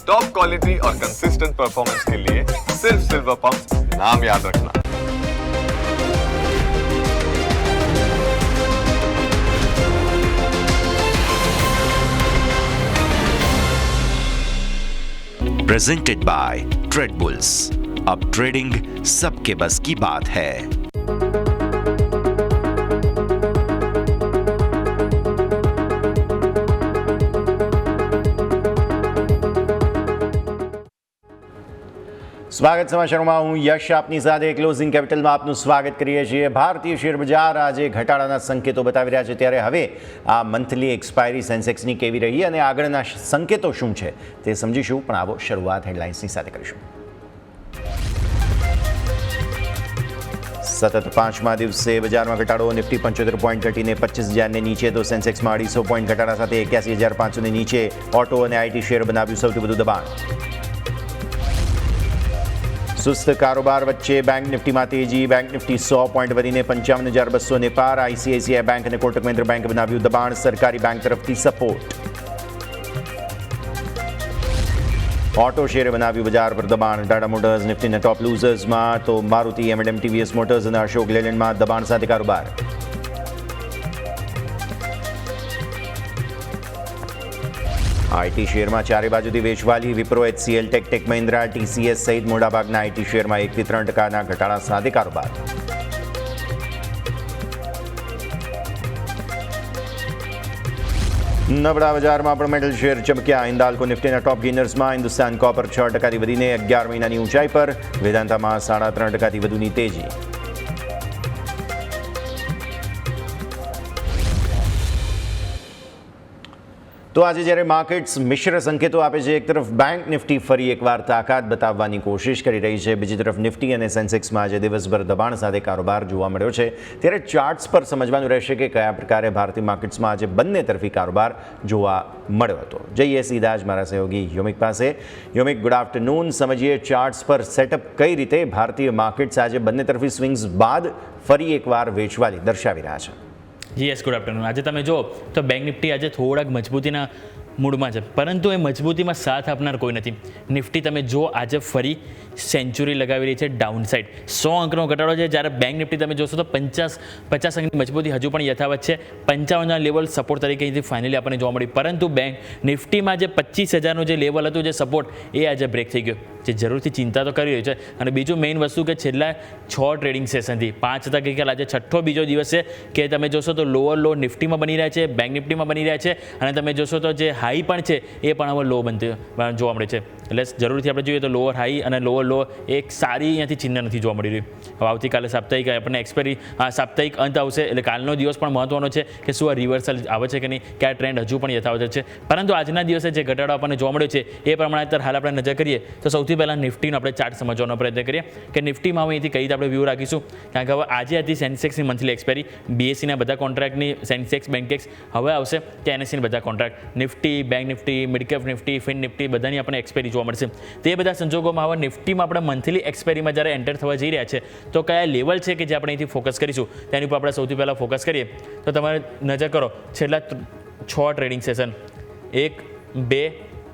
Top quality और consistent performance के लिए सिर्फ सिल्वर पंप नाम याद रखना। Presented by trade bulls. अब ट्रेडिंग सबके बस की बात है। સ્વાગત સમાચારોમાં હું યશ આપની સાથે ક્લોઝિંગ કેપિટલમાં આપનું સ્વાગત કરીએ છીએ। ભારતીય શેર બજાર આજે ઘટાડાના સંકેતો બતાવી રહ્યા છે, ત્યારે હવે આ મંથલી એક્સપાયરી સેન્સેક્સની કેવી રહી અને આગળના સંકેતો શું છે તે સમજીશું। પણ આવો શરૂઆત હેડલાઇન્સની સાથે કરીશું। સતત પાંચમા દિવસે બજારમાં ઘટાડો। નિફ્ટી 75 પોઈન્ટ ઘટીને 25,000ને નીચે, તો સેન્સેક્સમાં 250 પોઈન્ટ ઘટાડા સાથે 81,500ને નીચે। ઓટો અને આઈટી શેર બનાવ્યું સૌથી વધુ દબાણ। સુસ્ત કારોબાર વચ્ચે બેંક નિફ્ટીમાં તેજી। બેંક નિફ્ટી 100 પોઈન્ટ વધીને 55,200ને પાર। આઈસીઆઈસીઆઈ બેંક અને કોટક મહિન્દ્રા બેંક બનાવ્યું દબાણ। સરકારી બેંક તરફથી સપોર્ટ। ઓટો શેરે બનાવ્યું બજાર પર દબાણ। ટાટા મોટર્સ નિફ્ટીના ટોપ લૂઝર્સમાં, તો મારુતિ, એમ&એમ, ટીવીએસ મોટર્સ અને અશોક લેલેન્ડમાં દબાણ સાથે કારોબાર। આઈટી શેરમાં ચારે બાજુથી વેચવાલી। વિપ્રો, એચસીએલ, ટેક મહિન્દ્રા, ટીસીએસ સહિત મોટાભાગના આઈટી શેરમાં 1 થી 3% ઘટાડા સાથે કારોબાર। નબળા બજારમાં પણ મેટલ શેર ચમક્યા। હિન્દાલ્કો નિફ્ટીના ટોપ ગેનર્સમાં। હિન્દુસ્તાન કોપર 6% વધીને 11 મહિનાની ઊંચાઈ પર। વેદાંતામાં 3.5% વધુની તેજી। તો આજે જ્યારે માર્કેટ્સ મિશ્ર સંકેતો આપે છે, એક તરફ બેંક નિફ્ટી ફરી એકવાર તાકાત બતાવવાની કોશિશ કરી રહી છે, બીજી તરફ નિફ્ટી અને સેન્સેક્સમાં આજે દિવસભર દબાણ સાથે કારોબાર જોવા મળ્યો છે, ત્યારે ચાર્ટ્સ પર સમજવાનું રહેશે કે કયા પ્રકારે ભારતીય માર્કેટ્સમાં આજે બંને તરફી કારોબાર જોવા મળ્યો હતો। જઈએ સીધા જ મારા સહયોગી યોમિક પાસે। યોમિક, ગુડ આફ્ટરનૂન। સમજીએ ચાર્ટ્સ પર સેટઅપ કઈ રીતે ભારતીય માર્કેટ્સ આજે બંને તરફી સ્વિંગ્સ બાદ ફરી એકવાર વેચવાલી દર્શાવી રહ્યા છે। જી યસ, ગુડ આફ્ટરનૂન। આજે તમે જો તો બેંક નિફ્ટી આજે થોડાક મજબૂતીના મૂડમાં છે, પરંતુ એ મજબૂતીમાં સાથ આપનાર કોઈ નથી। નિફ્ટી તમે જો આજે ફરી સેન્ચુરી લગાવી રહી છે ડાઉન સાઇડ। 100 અંકનો ઘટાડો છે, જ્યારે બેંક નિફ્ટી તમે જોશો તો 50 અંકની મજબૂતી હજુ પણ યથાવત છે। 55ના લેવલ સપોર્ટ તરીકે અહીંથી ફાઇનલી આપણને જોવા મળી, પરંતુ બેંક નિફ્ટીમાં જે 25,000નું જે લેવલ હતું, જે સપોર્ટ, એ આજે બ્રેક થઈ ગયો, જે જરૂરથી ચિંતા તો કરી રહ્યું છે। અને બીજું મેઇન વસ્તુ કે છેલ્લા 6 ટ્રેડિંગ સેશનથી 5 હતા ગઈકાલ, આજે છઠ્ઠો બીજો દિવસ છે કે તમે જોશો તો લોઅર લો નિફ્ટીમાં બની રહ્યા છે, બેંક નિફ્ટીમાં બની રહ્યા છે, અને તમે જોશો તો જે હાઈ પણ છે એ પણ હવે લો જોવા મળે છે। એટલે જરૂરથી આપણે જોઈએ તો લોઅર હાઈ અને લોઅર લો એક સારી અહીંયાથી ચિહ્ન નથી જોવા મળી રહ્યું। હવે આવતીકાલે સાપ્તાહિક આપણને સાપ્તાહિક અંત આવશે, એટલે કાલનો દિવસ પણ મહત્વનો છે કે શું આ રિવર્સલ આવે છે કે નહીં, કે આ ટ્રેન્ડ હજુ પણ યથાવત છે। પરંતુ આજના દિવસે જે ઘટાડો આપણને જોવા મળ્યો છે એ પ્રમાણે અત્યારે હાલ આપણે નજર કરીએ તો સૌથી પહેલાં નિફ્ટીનો આપણે ચાર્ટ સમજવાનો પ્રયત્ન કરીએ કે નિફ્ટીમાં હવે અહીંથી કઈ રીતે આપણે વ્યૂ રાખીશું, કારણ કે હવે આજે હતી સેન્સેક્સની મંથલી એક્સપાયરી। બીએસસીના બધા કોન્ટ્રાક્ટની સેન્સેક્સ, બેન્કેક્સ હવે આવશે, કે એનએસસીના બધા contract, Nifty, bank Nifty, midcap Nifty, fin Nifty બધાની આપણને એક્સપાયરી જોવા મળશે। તે બધા સંજોગોમાં હવે નિફ્ટીમાં આપણે મંથલી એક્સપાયરીમાં જ્યારે એન્ટર થવા જઈ રહ્યા છે તો કયા લેવલ છે કે જે આપણે અહીંથી ફોકસ કરીશું, તેની ઉપર આપણે સૌથી પહેલાં ફોકસ કરીએ તો તમારે નજર કરો છેલ્લા 6 ટ્રેડિંગ સેશન, 1, 2,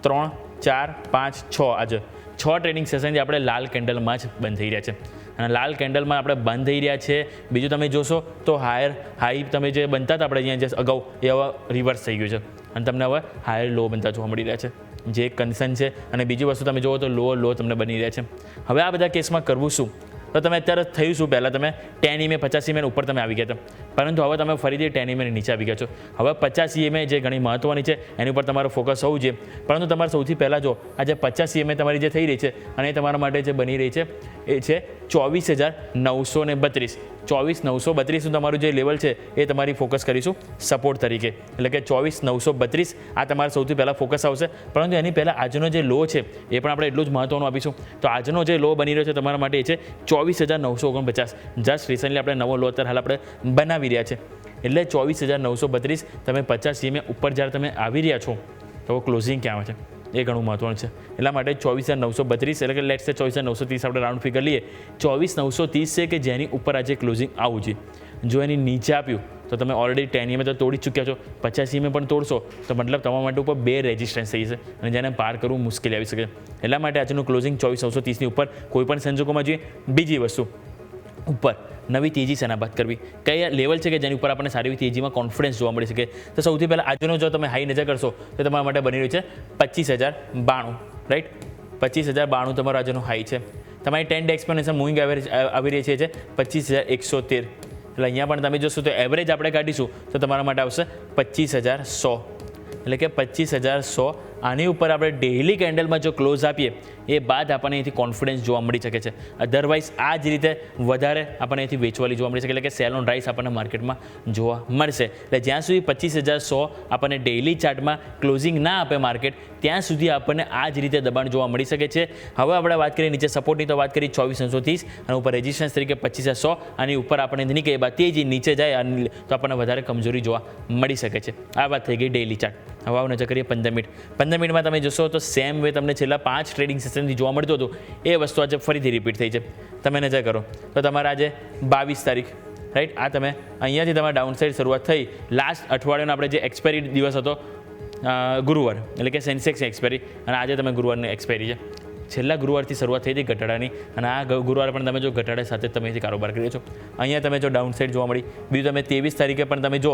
3, 4, 5, 6 આજે 6 ટ્રેડિંગ સેશનથી આપણે લાલ કેન્ડલમાં જ બંધ થઈ રહ્યા છે, અને લાલ કેન્ડલમાં આપણે બંધ થઈ રહ્યા છે। બીજું તમે જોશો તો હાઈ તમે જે બનતા હતા આપણે અહીંયા જે અગાઉ, એ હવે રિવર્સ થઈ ગયું છે, અને તમને હવે હાયર લો બનતા જોવા મળી રહ્યા છે, જે એક કન્સર્ન છે। અને બીજી વસ્તુ તમે જુઓ તો લોઅર લો તમને બની રહ્યા છે। હવે આ બધા કેસમાં કરવું શું, તો તમે અત્યારે થયું શું, પહેલાં તમે 10 EMA 50 EMA ઉપર તમે આવી ગયા હતા, પરંતુ હવે તમે ફરીથી 10 EMA નીચે આવી ગયા છો। હવે 50 EMA જે ઘણી મહત્ત્વની છે એની ઉપર તમારું ફોકસ હોવું જોઈએ, પરંતુ તમારે સૌથી પહેલાં જો આજે 50 EMA તમારી જે થઈ રહી છે અને એ તમારા માટે જે બની રહી છે એ છે 24,932। 24,932નું તમારું જે લેવલ છે એ તમારી ફોકસ કરીશું સપોર્ટ તરીકે, એટલે કે 24,932 આ તમારે સૌથી પહેલાં ફોકસ આવશે। પરંતુ એની પહેલાં આજનો જે લો છે એ પણ આપણે એટલું જ મહત્ત્વનું આપીશું। તો આજનો જે લો બની રહ્યો છે તમારા માટે એ છે 24,949। જસ્ટ રિસન્ટલી આપણે નવો લો અત્યારે હાલ આપણે બનાવી રહ્યા છે, એટલે 24,932 તમે 50 EMA ઉપર જ્યારે તમે આવી રહ્યા છો તો ક્લોઝિંગ ક્યાં આવે છે એ ઘણું મહત્વનું છે। એટલા માટે 24,932 એટલે કે લેટ્સ સે 24,930 આપણે રાઉન્ડ ફિગર લઈએ, 24,930 છે કે જેની ઉપર આજે ક્લોઝિંગ આવવું જોઈએ। જો એની નીચે આપ્યું તો તમે ઓલરેડી 10 EMA તો તોડી ચૂક્યા છો, 50 EMA પણ તોડશો તો મતલબ તમારા માટે ઉપર 2 રેઝિસ્ટન્સ થઈ જશે અને જેને પાર કરવું મુશ્કેલ આવી શકે. એટલા માટે આજનું ક્લોઝિંગ 24,930ની ઉપર કોઈ પણ સંજોગોમાં જોઈએ. બીજી વસ્તુ, ઉપર નવી તેજી શેના બાદ કરવી, કયા લેવલ છે કે જેની ઉપર આપણને સારી એવી તેજીમાં કોન્ફિડન્સ જોવા મળી શકે. તો સૌથી પહેલાં આજનો જો તમે હાઈ નજર કરશો તો તમારા માટે બની રહ્યું છે 25,092, રાઈટ. 25,092 તમારો આજનો હાઈ છે. તમારી 10 ડે એક્સપોનેન્શિયલ મૂવિંગ એવરેજ આવી રહી છે 25,113. એટલે અહીંયા પણ તમે જોશો તો એવરેજ આપણે કાઢીશું તો તમારા માટે આવશે 25,100. એટલે કે 25,100. આની ઉપર આપણે ડેઇલી કેન્ડલમાં જો ક્લોઝ આપીએ એ બાદ આપણને અહીંથી કોન્ફિડન્સ જોવા મળી શકે છે. અધરવાઇઝ આ જ રીતે વધારે આપણને અહીંથી વેચવાલી જોવા મળી શકે, એટલે કે સેલ ઓન રાઇસ આપણને માર્કેટમાં જોવા મળશે. એટલે જ્યાં સુધી 25,100 આપણને ડેઇલી ચાર્ટમાં ક્લોઝિંગ ના આપે માર્કેટ, ત્યાં સુધી આપણને આ જ રીતે દબાણ જોવા મળી શકે છે. હવે આપણે વાત કરીએ નીચે સપોર્ટની, તો વાત કરીએ 24,930 અને ઉપર રેઝિસ્ટન્સ તરીકે 25,100. આની ઉપર આપણે નહીં કે બાદ તેજી નીચે જાય તો આપણને વધારે કમજોરી જોવા મળી શકે છે. આ વાત થઈ ગઈ ડેઇલી ચાર્ટ. હવે આવો નજર કરીએ 15 મિનિટ. 15 મિનિટમાં તમે જોશો તો સેમ વે તમને છેલ્લા 5 ટ્રેડિંગ સેશનથી જોવા મળતું હતું એ વસ્તુ આજે ફરીથી રિપીટ થઈ છે. તમે નજર કરો તો તમારા આજે 22 તારીખ, રાઈટ. આ તમે અહીંયાથી તમારા ડાઉન સાઇડ શરૂઆત થઈ. લાસ્ટ અઠવાડિયાનો આપણે જે એક્સપાયરી દિવસ હતો ગુરુવાર, એટલે કે સેન્સેક્સ એક્સપાયરી, અને આજે તમે ગુરુવારની એક્સપાયરી છે. છેલ્લા ગુરુવારથી શરૂઆત થઈ હતી ઘટાડાની અને આ ગુરુવાર પણ તમે જો ઘટાડા સાથે તમે અહીંથી કારોબાર કર્યો છો. અહીંયા તમે જો ડાઉન સાઇડ જોવા મળી. બીજું તમે 23 તારીખે પણ તમે જો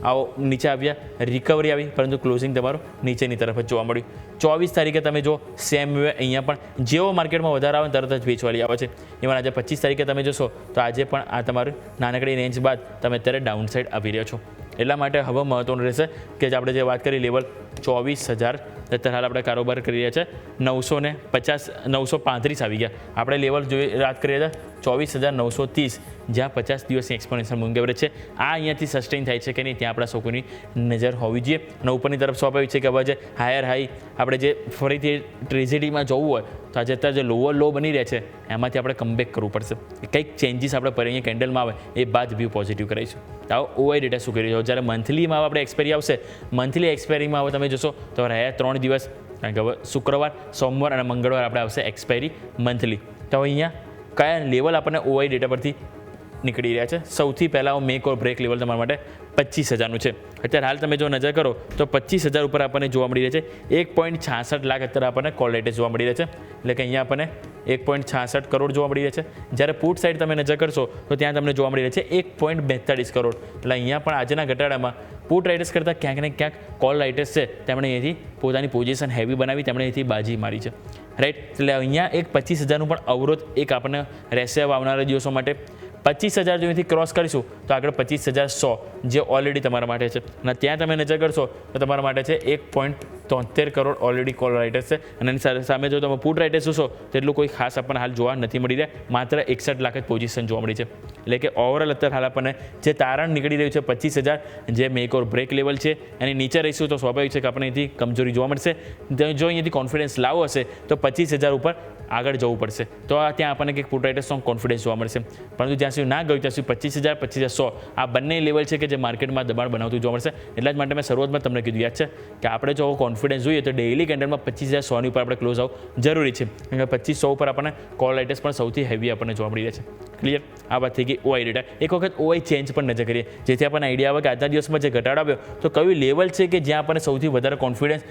આવો નીચે આવ્યા, રિકવરી આવી, પરંતુ ક્લોઝિંગ તમારું નીચેની તરફ જ જોવા મળ્યું. 24 તારીખે તમે જો સેમ વે અહીંયા પણ જેવો માર્કેટમાં વધારો આવે તરત જ વેચવાલી આવે છે. ઇવન આજે 25 તારીખે તમે જોશો તો આજે પણ આ તમારું નાનકડી રેન્જ બાદ તમે અત્યારે ડાઉન સાઇડ આવી રહ્યા છો. એટલા માટે હવે મહત્વનું રહેશે કે આપણે જે વાત કરી લેવલ 24,000 અત્યારે હાલ આપણે કારોબાર કરી રહ્યા છે 950 935 આવી ગયા. આપણે લેવલ જોઈ વાત કરીએ તો 24,930, જ્યાં 50 દિવસની એક્સપોનેન્શિયલ મૂવિંગ એવરેજ છે. આ અહીંયાથી સસ્ટેન થાય છે કે નહીં ત્યાં આપણા સૌની નજર હોવી જોઈએ. અને ઉપરની તરફ સ્વાભાવિક છે કે હવે જે હાયર હાઈ આપણે જે ફરીથી ટ્રેજેડીમાં જવું હોય તો આજે અત્યારે જે લોઅર લો બની રહ્યા છે એમાંથી આપણે કમબેક કરવું પડશે. કંઈક ચેન્જીસ આપણે પર અહીંયા કેન્ડલમાં આવે એ બાદ વ્યૂ પોઝિટિવ કરીશું. તો ઓઆઈ ડેટા શું કરી રહ્યો, જ્યારે મંથલીમાં આપણે એક્સપાયરી આવશે, મંથલી એક્સપાયરીમાં હવે તમે જોશો તો રહ્યા 3 દિવસ, કારણ કે હવે શુક્રવાર, સોમવાર અને મંગળવાર આપણે આવશે એક્સપાયરી મંથલી. તો અહીંયા કયા લેવલ આપણને ઓઆઈ ડેટા પરથી નીકળી રહ્યા છે. સૌથી પહેલાં મેક ઓર બ્રેક લેવલ તમારા માટે 25,000નું છે. અત્યારે હાલ તમે જો નજર કરો તો 25,000 ઉપર આપણને જોવા મળી રહ્યા છે 1.66 લાખ અત્યારે આપણને કોલ રેટેજ જોવા મળી રહ્યા છે. એટલે કે અહીંયા આપણને 1.66 કરોડ જોવા મળી રહ્યા છે. જ્યારે પુટ સાઇડ તમે નજર કરશો તો ત્યાં તમને જોવા મળી રહ્યા છે 1.42 કરોડ. એટલે અહીંયા પણ આજના ઘટાડામાં પુટ રાઇટર્સ કરતાં ક્યાંક ને ક્યાંક કોલ રાઇટર્સ છે તેમણે અહીંથી પોતાની પોઝિશન હેવી બનાવી, તેમણે અહીંથી બાજી મારી છે, રાઈટ. એટલે અહીંયા એક 25,000નું પણ અવરોધ એક આપણને રહેશે આવનારા દિવસો માટે. 25,000 જો અહીંથી ક્રોસ કરીશું તો આગળ 25,100 જે ઓલરેડી તમારા માટે છે. અને ત્યાં તમે નજર કરશો તો તમારા માટે છે 1.73 કરોડ ઓલરેડી કોલ રાઇટર્સ છે. અને એની સામે જો તમે પુટ રાઇટર્સ જોશો તો એટલું કોઈ ખાસ આપણને હાલ જોવા નથી મળી રહ્યા, માત્ર 61 લાખ જ પોઝિશન જોવા મળી છે. એટલે કે ઓવરઓલ અત્યારે હાલ આપણને જે તારણ નીકળી રહ્યું છે 25,000 જે મેક ઓર બ્રેક લેવલ છે એની નીચે રહીશું તો સ્વાભાવિક છે કે આપણને અહીંથી કમજોરી જોવા મળશે. જો અહીંયાથી કોન્ફિડન્સ લાવો હશે તો 25,000 ઉપર આગળ જવું પડશે, તો ત્યાં આપણને કંઈક પુટ રાઇટર્સનો કોન્ફિડન્સ જોવા મળશે. પરંતુ જ્યાં સુધી ના ગયું ત્યાં સુધી 25,000 25,100 આ બંને લેવલ છે કે જે માર્કેટમાં દબાણ બનાવતું જોવા મળશે. એટલા જ માટે મેં શરૂઆતમાં તમને કીધું યાદ છે કે આપણે જો કોન્ફિડન્સ જોઈએ તો ડેઇલી કેન્ડલમાં 25,100ની ઉપર આપણે ક્લોઝ આવવું જરૂરી છે. કારણ કે 25,100 ઉપર આપણને કોલ રાઇટર્સ પણ સૌથી હેવી આપણને જોવા મળી રહ્યા છે. ક્લિયર? આ વાત થઈ ગઈ ઓઆઈ ડેટા. એક વખત ઓઆઈ ચેન્જ પણ નજર કરીએ જેથી આપણને આઈડિયા આવે કે આજના દિવસમાં જે ઘટાડો આવ્યો તો કયું લેવલ છે કે જ્યાં આપણને સૌથી વધારે કોન્ફિડન્સ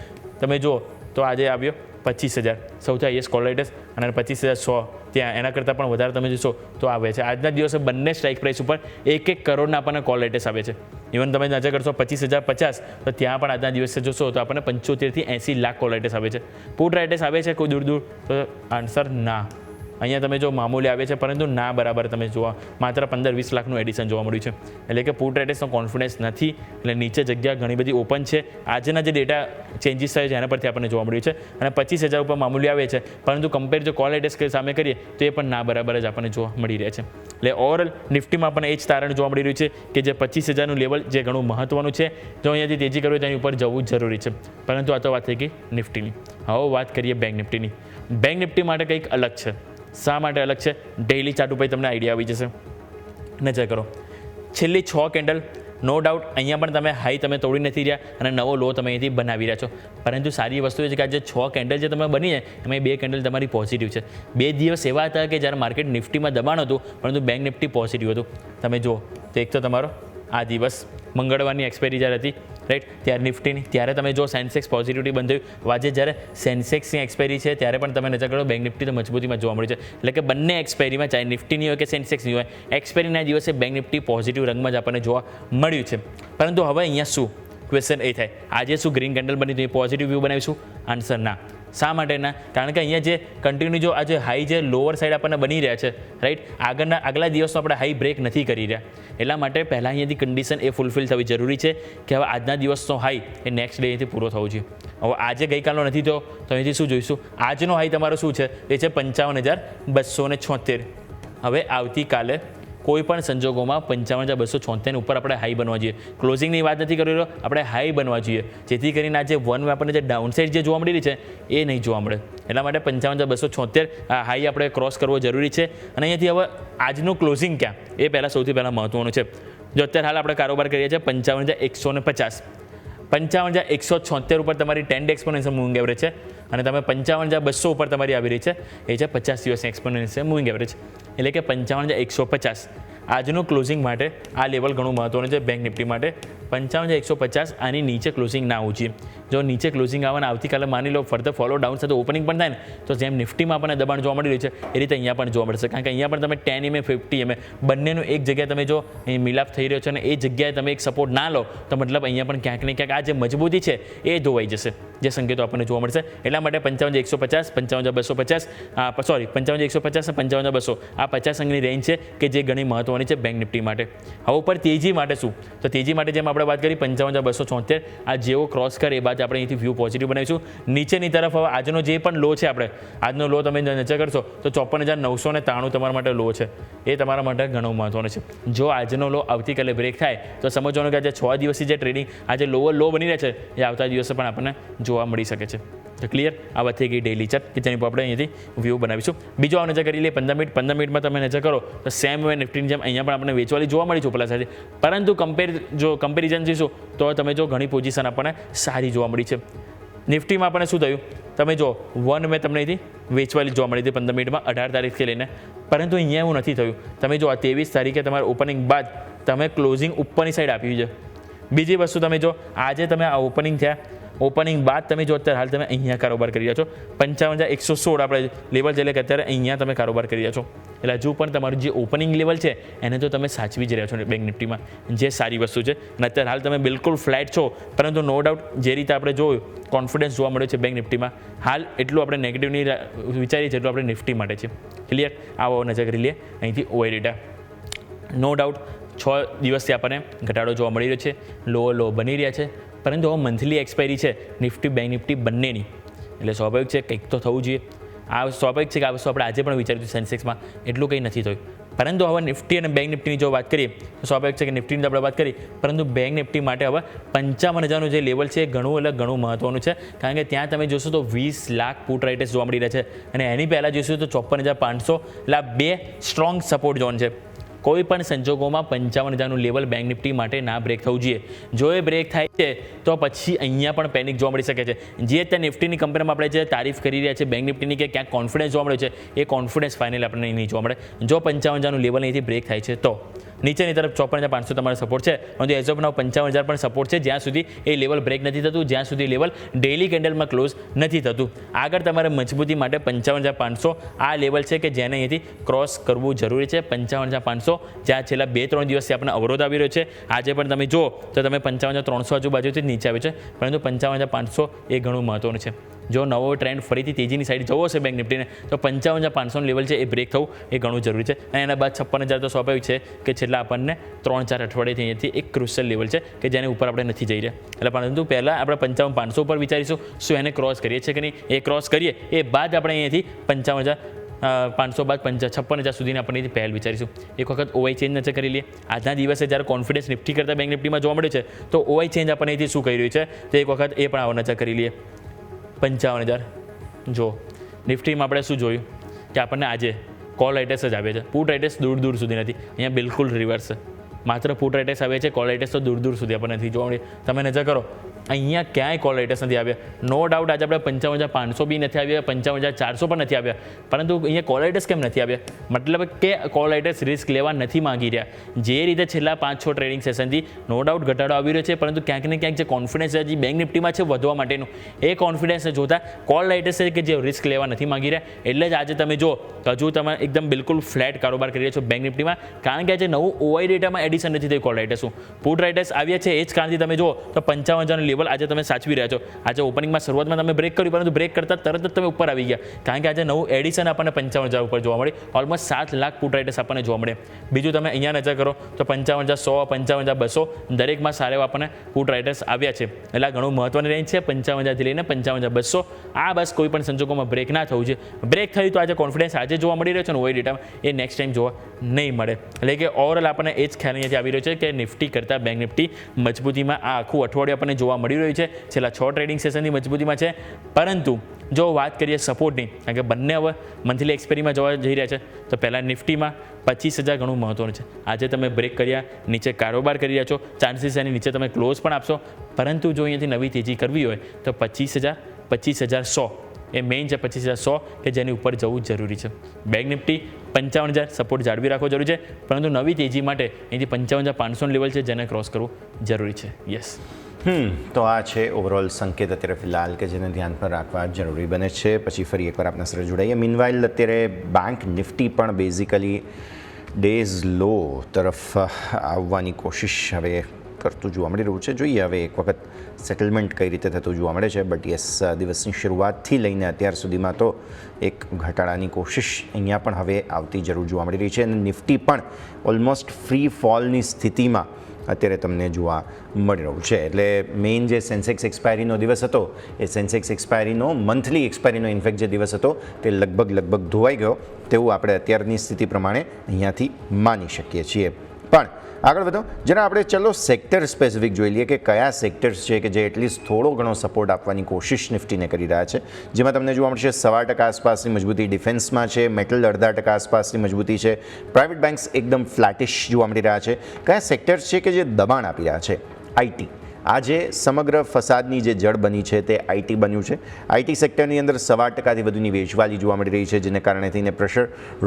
તમે જુઓ તો આજે આવ્યો 25,000 સૌથી હાઈએસ્ટ કોલ રાઇટર્સ અને 25,100 ત્યાં એના કરતાં પણ વધારે તમે જોશો તો આવે છે. આજના દિવસે બંને સ્ટ્રાઇક પ્રાઇસ ઉપર 1 કરોડના આપણને કોલ રાઇટર્સ આવે છે. ઇવન તમે નજર કરશો 25,050 તો ત્યાં પણ આજના દિવસે જોશો તો આપણને 75 થી 80 લાખ કોલ રાઇટર્સ આવે છે. પુટ રાઇટર્સ આવે છે કોઈ દૂર તો આન્સર ના. અહીંયા તમે જો મામૂલી આવે છે પરંતુ ના બરાબર તમે જોવા માત્ર 15-20 લાખનું એડિશન જોવા મળ્યું છે. એટલે કે પુટ રાઇટર્સનો કોન્ફિડન્સ નથી, એટલે નીચે જગ્યા ઘણી બધી ઓપન છે. આજના જે ડેટા ચેન્જીસ થયો છે એના પરથી આપણને જોવા મળ્યું છે. અને 25,000 ઉપર મામૂલી આવે છે પરંતુ કમ્પેર જો કોલ રાઇટર્સ સામે કરીએ તો એ પણ ના બરાબર જ આપણને જોવા મળી રહ્યા છે. એટલે ઓવરઓલ નિફ્ટીમાં આપણને એ જ તારણ જોવા મળી રહ્યું છે કે જે 25,000નું લેવલ જે ઘણું મહત્વનું છે, જો અહીંયાથી તેજી કરવી તેની ઉપર જવું જરૂરી છે. પરંતુ આ તો વાત થઈ ગઈ નિફ્ટીની. હવે વાત કરીએ બેંક નિફ્ટીની. બેંક નિફ્ટી માટે કંઈક અલગ છે. શા માટે અલગ છે? ડેઇલી ચાર્ટ ઉપર તમને આઈડિયા આવી જશે. નજર કરો છેલ્લી 6 કેન્ડલ, નો ડાઉટ અહીંયા પણ તમે હાઈ તમે તોડી નથી રહ્યા અને નવો લો તમે અહીંથી બનાવી રહ્યા છો. પરંતુ સારી વસ્તુ એ છે કે આ જે 6 કેન્ડલ જે તમે બની જાય એમાં 2 કેન્ડલ તમારી પોઝિટિવ છે. 2 દિવસ એવા હતા કે જ્યારે માર્કેટ નિફ્ટીમાં દબાણ હતું પરંતુ બેંક નિફ્ટી પોઝિટિવ હતું. તમે જુઓ તો એક તો તમારો આ દિવસ મંગળવારની એક્સપાયરી જ્યારે હતી રાઈટ, ત્યારે નિફ્ટીની, ત્યારે તમે જો સેન્સેક્સ પોઝિટિવિટી બંધ થયું. આજે જ્યારે સેન્સેક્સની એક્સપાયરી છે ત્યારે પણ તમે નજર કરો બેંક નિફ્ટી તો મજબૂતીમાં જોવા મળ્યું છે. એટલે કે બંને એક્સપાયરીમાં ચાહે નિફ્ટીની હોય કે સેન્સેક્સની હોય, એક્સપાયરીના દિવસે બેંક નિફ્ટી પોઝિટિવ રંગમાં જ આપણને જોવા મળ્યું છે. પરંતુ હવે અહીંયા શું ક્વેશ્ચન એ થાય, આજે શું ગ્રીન કેન્ડલ બની તો એ પોઝિટિવ વ્યૂ બનાવીશું? આન્સર ના. શા માટે ના? કારણ કે અહીંયા જે કન્ટિન્યુ જો આજે હાઈ જે લોઅર સાઈડ આપણને બની રહ્યા છે રાઈટ, આગલા દિવસનો આપણે હાઈ બ્રેક નથી કરી રહ્યા. એટલા માટે પહેલાં અહીંયાથી કન્ડિશન એ ફૂલફિલ થવી જરૂરી છે કે હવે આજના દિવસનો હાઈ એ નેક્સ્ટ ડે અહીંથી પૂરો થવો જોઈએ. હવે આજે ગઈકાલનો નથી થયો તો અહીંથી શું જોઈશું? આજનો હાઈ તમારો શું છે? એ છે 55,276. હવે આવતીકાલે કોઈ પણ સંજોગોમાં 55,276 ઉપર આપણે હાઈ બનવા જોઈએ. ક્લોઝિંગની વાત નથી કરી રહ્યો, આપણે હાઈ બનવા જોઈએ, જેથી કરીને આજે વન આપણને જે ડાઉનસાઇડ જે જોવા મળી રહી છે એ નહીં જોવા મળે. એટલા માટે 55,276 આ હાઈ આપણે ક્રોસ કરવો જરૂરી છે. અને અહીંયાથી હવે આજનું ક્લોઝિંગ ક્યાં એ પહેલાં સૌથી પહેલાં મહત્વનું છે. જો અત્યારે હાલ આપણે કારોબાર કરીએ છીએ 55,150, 55,176 ઉપર તમારી 10 ડે એક્સપોનેન્શિયલ મૂવિંગ એવરેજ છે અને તમે 55,200 ઉપર તમારી આવી રહી છે એ છે 50 દિવસની એક્સપોનેન્શિયલ મૂવિંગ એવરેજ. એટલે કે 55,150 આજનું ક્લોઝિંગ માટે આ લેવલ ઘણું મહત્વનું છે બેંક નિફ્ટી માટે. 55,150 આની નીચે ક્લોઝિંગ ના આવવું જોઈએ. જો નીચે ક્લોઝિંગ આવવાના આવતીકાલે માની લો ફર્ધર ફોલો ડાઉન સાથે ઓપનિંગ પણ થાય ને તો જેમ નિફ્ટીમાં આપણને દબાણ જોવા મળી રહ્યું છે એ રીતે અહીંયા પણ જોવા મળશે. કારણ કે અહીંયા પણ તમે 10 MA 50 MA બંનેનું એક જગ્યાએ તમે જો મિલાપ થઈ રહ્યો છે અને એ જગ્યાએ તમે એક સપોર્ટ ના લો તો મતલબ અહીંયા પણ ક્યાંક ને ક્યાંક આ જે મજબૂતી છે એ ધોવાઈ જશે, જે સંકેતો આપણને જોવા મળશે. એટલા માટે 55,150, 55,250 સોરી 55,150 અને 55,200 આ 50 અંકની રેન્જ છે કે જે ઘણી મહત્વની છે બેંક નિફ્ટી માટે. હવે ઉપર તેજી માટે શું? તો તેજી માટે જેમ આપણે વાત કરી 55,276 આ જેવો ક્રોસ કરે એ બાદ આપણે અહીંથી વ્યૂ પોઝિટિવ બનાવીશું. નીચેની તરફ હવે આજનો જે પણ લો છે આપણે આજનો લો તમે નજર કરશો તો 54,993 તમારા માટે લો છે, એ તમારા માટે ઘણો મહત્વનો છે. જો આજનો લો આવતીકાલે બ્રેક થાય તો સમજવાનું કે આજે 6 દિવસથી જે ટ્રેડિંગ આજે લોઅર લો બની રહ્યા છે એ આવતા દિવસે પણ આપણને જોવા મળી શકે છે. તો ક્લિયર? આ વાત થઈ ગઈ ડેલી ચાર્ટ કે જેની પર આપણે અહીંયાથી વ્યૂ બનાવીશું. બીજો આ નજર કરી લઈએ 15 મિનિટમાં તમે નજર કરો તો સેમ વે નિફ્ટીની જેમ અહીંયા પણ આપણને વેચવાલી જોવા મળી છે ઉપલા સાથે, પરંતુ કમ્પેરિઝન જોઈશું તો તમે જો ઘણી પોઝિશન આપણને સારી જોવા મળી છે. નિફ્ટીમાં આપણને શું થયું તમે જો મેં તમને અહીંથી વેચવાલી જોવા મળી હતી 15 મિનિટમાં 18 તારીખથી લઈને, પરંતુ અહીંયા એવું નથી થયું. તમે જો આ 23 તારીખે તમારા ઓપનિંગ બાદ તમે ક્લોઝિંગ ઉપરની સાઈડ આપ્યું છે. બીજી વસ્તુ તમે જો આજે તમે આ ઓપનિંગ થયા, ઓપનિંગ બાદ તમે જો અત્યારે હાલ તમે અહીંયા કારોબાર કરી રહ્યા છો 55,116 આપણે લેવલ છે, એટલે કે અત્યારે અહીંયા તમે કારોબાર કરી રહ્યા છો. એટલે હજુ પણ તમારું જે ઓપનિંગ લેવલ છે એને તો તમે સાચવી જ રહ્યા છો બેંક નિફ્ટીમાં, જે સારી વસ્તુ છે. અને અત્યારે હાલ તમે બિલકુલ ફ્લેટ છો, પરંતુ નો ડાઉટ જે રીતે આપણે જોયું કોન્ફિડન્સ જોવા મળ્યો છે બેંક નિફ્ટીમાં હાલ એટલું આપણે નેગેટિવની વિચારીએ છીએ એટલું આપણે નિફ્ટી માટે છે. ક્લિયર? આવો નજર કરી લઈએ અહીંથી ઓઆઈ ડેટા. નો ડાઉટ 6 દિવસથી આપણને ઘટાડો જોવા મળી રહ્યો છે, લો બની રહ્યા છે, પરંતુ હવે મંથલી એક્સપાયરી છે નિફ્ટી બેંક નિફ્ટી બંનેની, એટલે સ્વાભાવિક છે કંઈક તો થવું જોઈએ. આ સ્વાભાવિક છે કે આ વસ્તુ આપણે આજે પણ વિચાર્યું સેન્સેક્સમાં એટલું કંઈ નથી થયું. પરંતુ હવે નિફ્ટી અને બેંક નિફ્ટીની જો વાત કરીએ તો સ્વાભાવિક છે કે નિફ્ટીની આપણે વાત કરી, પરંતુ બેંક નિફ્ટી માટે હવે 55,000નું જે લેવલ છે એ ઘણું મહત્વનું છે. કારણ કે ત્યાં તમે જોશો તો 20 લાખ પુટ રાઇટર્સ જોવા મળી રહ્યા છે અને એની પહેલાં જોઈશું તો 54,500, એટલે આ બે સ્ટ્રોંગ સપોર્ટ ઝોન છે. કોઈ પણ સંજોગોમાં 55,000નું લેવલ બેંક નિફ્ટી માટે ના બ્રેક થવું જોઈએ. જો એ બ્રેક થાય છે તો પછી અહીંયા પણ પેનિક જોવા મળી શકે છે. જે ત્યાં નિફ્ટીની કંપનીમાં આપણે જે તારીફ કરી રહ્યા છે બેંક નિફ્ટીની કે ક્યાંક કોન્ફિડન્સ જોવા મળ્યો છે એ કોન્ફિડન્સ ફાઇનલી આપણને નહીં જોવા મળે. જો 55,000નું લેવલ અહીંથી બ્રેક થાય છે તો નીચેની તરફ 54,500 તમારો સપોર્ટ છે, પરંતુ એઝ ઓફ નાઉ 55,000 પણ સપોર્ટ છે જ્યાં સુધી એ લેવલ બ્રેક નથી થતું, જ્યાં સુધી લેવલ ડેઇલી કેન્ડલમાં ક્લોઝ નથી થતું. આગળ તમારે મજબૂતી માટે 55,500 આ લેવલ છે કે જેને અહીંથી ક્રોસ કરવું જરૂરી છે. 55,500 જ્યાં છેલ્લા 2-3 દિવસથી આપણને અવરોધ આવી રહ્યો છે. આજે પણ તમે જુઓ તો તમે 55,300 આજુબાજુથી જ નીચે આવે છે, પરંતુ 55,500 એ ઘણું મહત્વનું છે. જો નવો ટ્રેન્ડ ફરીથી તેજીની સાઈડ જવો હશે બેંક નિફ્ટીને તો 55,500નું લેવલ છે એ બ્રેક થવું એ ઘણું જરૂરી છે. અને એના બાદ 56,000 તો સ્વાભાવિક છે કે છેલ્લા આપણને 3-4 અઠવાડિયેથી અહીંયાથી એક ક્રુશિયલ લેવલ છે કે જેની ઉપર આપણે નથી જઈ રહ્યા. એટલે પરંતુ પહેલાં આપણે 55,500 ઉપર વિચારીશું શું એને ક્રોસ કરીએ છીએ કે નહીં. એ ક્રોસ કરીએ એ બાદ આપણે અહીંયાથી 55,500 બાદ 56,000 સુધીને આપણે અહીંથી પહેલ વિચારીશું. એક વખત ઓઆઈ ચેન્જ નજર કરી લઈએ. આજના દિવસે જ્યારે કોન્ફિડન્સ નિફ્ટી કરતાં બેંક નિફ્ટીમાં જોવા મળ્યું છે તો ઓઆઈ ચેન્જ આપણને અહીંથી શું કહી રહ્યું છે તો એક વખત એ પણ આવો નજર કરી લઈએ. 55,000 જો નિફ્ટીમાં આપણે શું જોયું કે આપણને આજે કોલ રાઇટર્સ જ આવે છે, પુટ રાઇટર્સ દૂર સુધી નથી. અહીંયા બિલકુલ રિવર્સ છે, માત્ર પુટ રાઇટર્સ આવે છે, કોલ રાઇટર્સ તો દૂર સુધી આપણને નથી જોવા મળે. તમે નજર કરો અહીંયા ક્યાંય કોલ રાઇટર્સ નથી આવ્યા. નો ડાઉટ આજે આપણે 55,500 બી નથી આવ્યા, 55,400 પણ નથી આવ્યા, પરંતુ અહીંયા કોલ રાઇટર્સ કેમ નથી આવ્યા? મતલબ કે કોલ રાઇટર્સ રિસ્ક લેવા નથી માંગી રહ્યા. જે રીતે છેલ્લા 5-6 ટ્રેડિંગ સેશનથી નો ડાઉટ ઘટાડો આવી રહ્યો છે, પરંતુ ક્યાંક ને ક્યાંક જે કોન્ફિડન્સ હજી બેંક નિફ્ટીમાં છે વધવા માટેનું, એ કોન્ફિડન્સને જોતા કોલ રાઇટર્સ છે કે જે રિસ્ક લેવા નથી માંગી રહ્યા. એટલે જ આજે તમે જો હજુ તમે એકદમ બિલકુલ ફ્લેટ કારોબાર કરી રહ્યા છો બેંક નિફ્ટીમાં, કારણ કે આજે નવું ઓઆઈ ડેટામાં એડિશન નથી થયું કોલ રાઇટર્સનું. પુટ રાઇટર્સ આવ્યા છે, એ જ કારણથી તમે જો તો 55,000 લેવલ આજે તમે સાચવી રહ્યા છો. આજે ઓપનિંગમાં શરૂઆતમાં તમે બ્રેક કર્યું, પરંતુ બ્રેક કરતાં તરત જ તમે ઉપર આવી ગયા, કારણ કે આજે નવું એડિશન આપણને 55,000 ઉપર જોવા મળે. ઓલમોસ્ટ 7 લાખ પુટ રાઇટર્સ આપણને જોવા મળે. બીજું તમે અહીંયા નજર કરો તો 55,100, 55,200 દરેકમાં સારા એવા આપણને પુટ રાઇટર્સ આવ્યા છે. એટલે ઘણું મહત્વની રેન્જ છે 55,000થી લઈને 55,200. આ બસ કોઈ પણ સંજોગોમાં બ્રેક ના થવું છે. બ્રેક થયું તો આજે કોન્ફિડન્સ આજે જોવા મળી રહ્યો છે ને ઓઆઈ ડેટામાં, એ નેક્સ્ટ ટાઈમ જોવા નહીં મળે. એટલે કે ઓવરઓલ આપણને એ જ ખ્યાલ અહીંયાથી આવી રહ્યો છે કે નિફ્ટી કરતાં બેંક નિફ્ટી મજબૂતીમાં આ આખું અઠવાડિયું આપણને જોવા મળી રહ્યું છે. છેલ્લા 6 ટ્રેડિંગ સેશનની મજબૂતીમાં છે. પરંતુ જો વાત કરીએ સપોર્ટની, કારણ કે બંને હવે મંથલી એક્સપાયરીમાં જોવા જઈ રહ્યા છે, તો પહેલાં નિફ્ટીમાં 25,000 ઘણું મહત્વનું છે. આજે તમે બ્રેક કર્યા, નીચે કારોબાર કરી રહ્યા છો, ચાન્સીસ એની નીચે તમે ક્લોઝ પણ આપશો. પરંતુ જો અહીંયાથી નવી તેજી કરવી હોય તો 25,000, 25,100 એ મેઇન છે. 25,100 કે જેની ઉપર જવું જરૂરી છે. બેંક નિફ્ટી 55,000 સપોર્ટ જાળવી રાખવો જરૂરી છે, પરંતુ નવી તેજી માટે અહીંથી 55,500 લેવલ છે જેને ક્રોસ કરવું જરૂરી છે. યસ. તો આ છે ઓવરઓલ સંકેત અત્યારે ફિલહાલ કે જેને ધ્યાન પર રાખવા જરૂરી બને છે. પછી ફરી એકવાર આપણા સર જોડાઈએ. મીનવાઇલ અત્યારે બેંક નિફ્ટી પણ બેઝિકલી ડેઝ લો તરફ આવવાની કોશિશ હવે કરતું જોવા મળી રહ્યું છે. જોઈએ હવે એક વખત સેટલમેન્ટ કઈ રીતે થતું જોવા મળે છે. બટ યસ, દિવસની શરૂઆતથી લઈને અત્યાર સુધીમાં તો એક ઘટાડાની કોશિશ અહીંયા પણ હવે આવતી જરૂર જોવા મળી રહી છે. અને નિફ્ટી પણ ઓલમોસ્ટ ફ્રી ફોલની સ્થિતિમાં અત્યારે તમને જોવા મળી રહ્યું છે. એટલે મેઇન જે સેન્સેક્સ એક્સપાયરીનો દિવસ હતો, એ સેન્સેક્સ એક્સપાયરીનો મંથલી એક્સપાયરીનો ઇનફેક્ટ જે દિવસ હતો તે લગભગ ધોવાઈ ગયો તેવું આપણે અત્યારની સ્થિતિ પ્રમાણે અહીંયાથી માની શકીએ છીએ. પણ આગળ વધો જરા આપણે ચલો સેક્ટર સ્પેસિફિક જોઈ લઈએ કે કયા સેક્ટર્સ છે કે જે એટલીસ્ટ થોડો ઘણો સપોર્ટ આપવાની કોશિશ નિફ્ટીને કરી રહ્યા છે. જેમાં તમને જોવા મળશે 7% આસપાસની મજબૂતી ડિફેન્સમાં છે, મેટલ 0.5% આસપાસની મજબૂતી છે, પ્રાઇવેટ બેન્ક્સ એકદમ ફ્લેટિશ જોવા મળી રહ્યા છે. કયા સેક્ટર્સ છે કે જે દબાણ આપી રહ્યા છે? આઈટી. આજે સમગ્ર ફસાદની જે જડ બની છે તે આઈટી બન્યું છે. આઈટી સેક્ટરની અંદર 7%થી વધુની વેચવાલી જોવા મળી રહી છે, જેને કારણે થઈને પ્રેશર.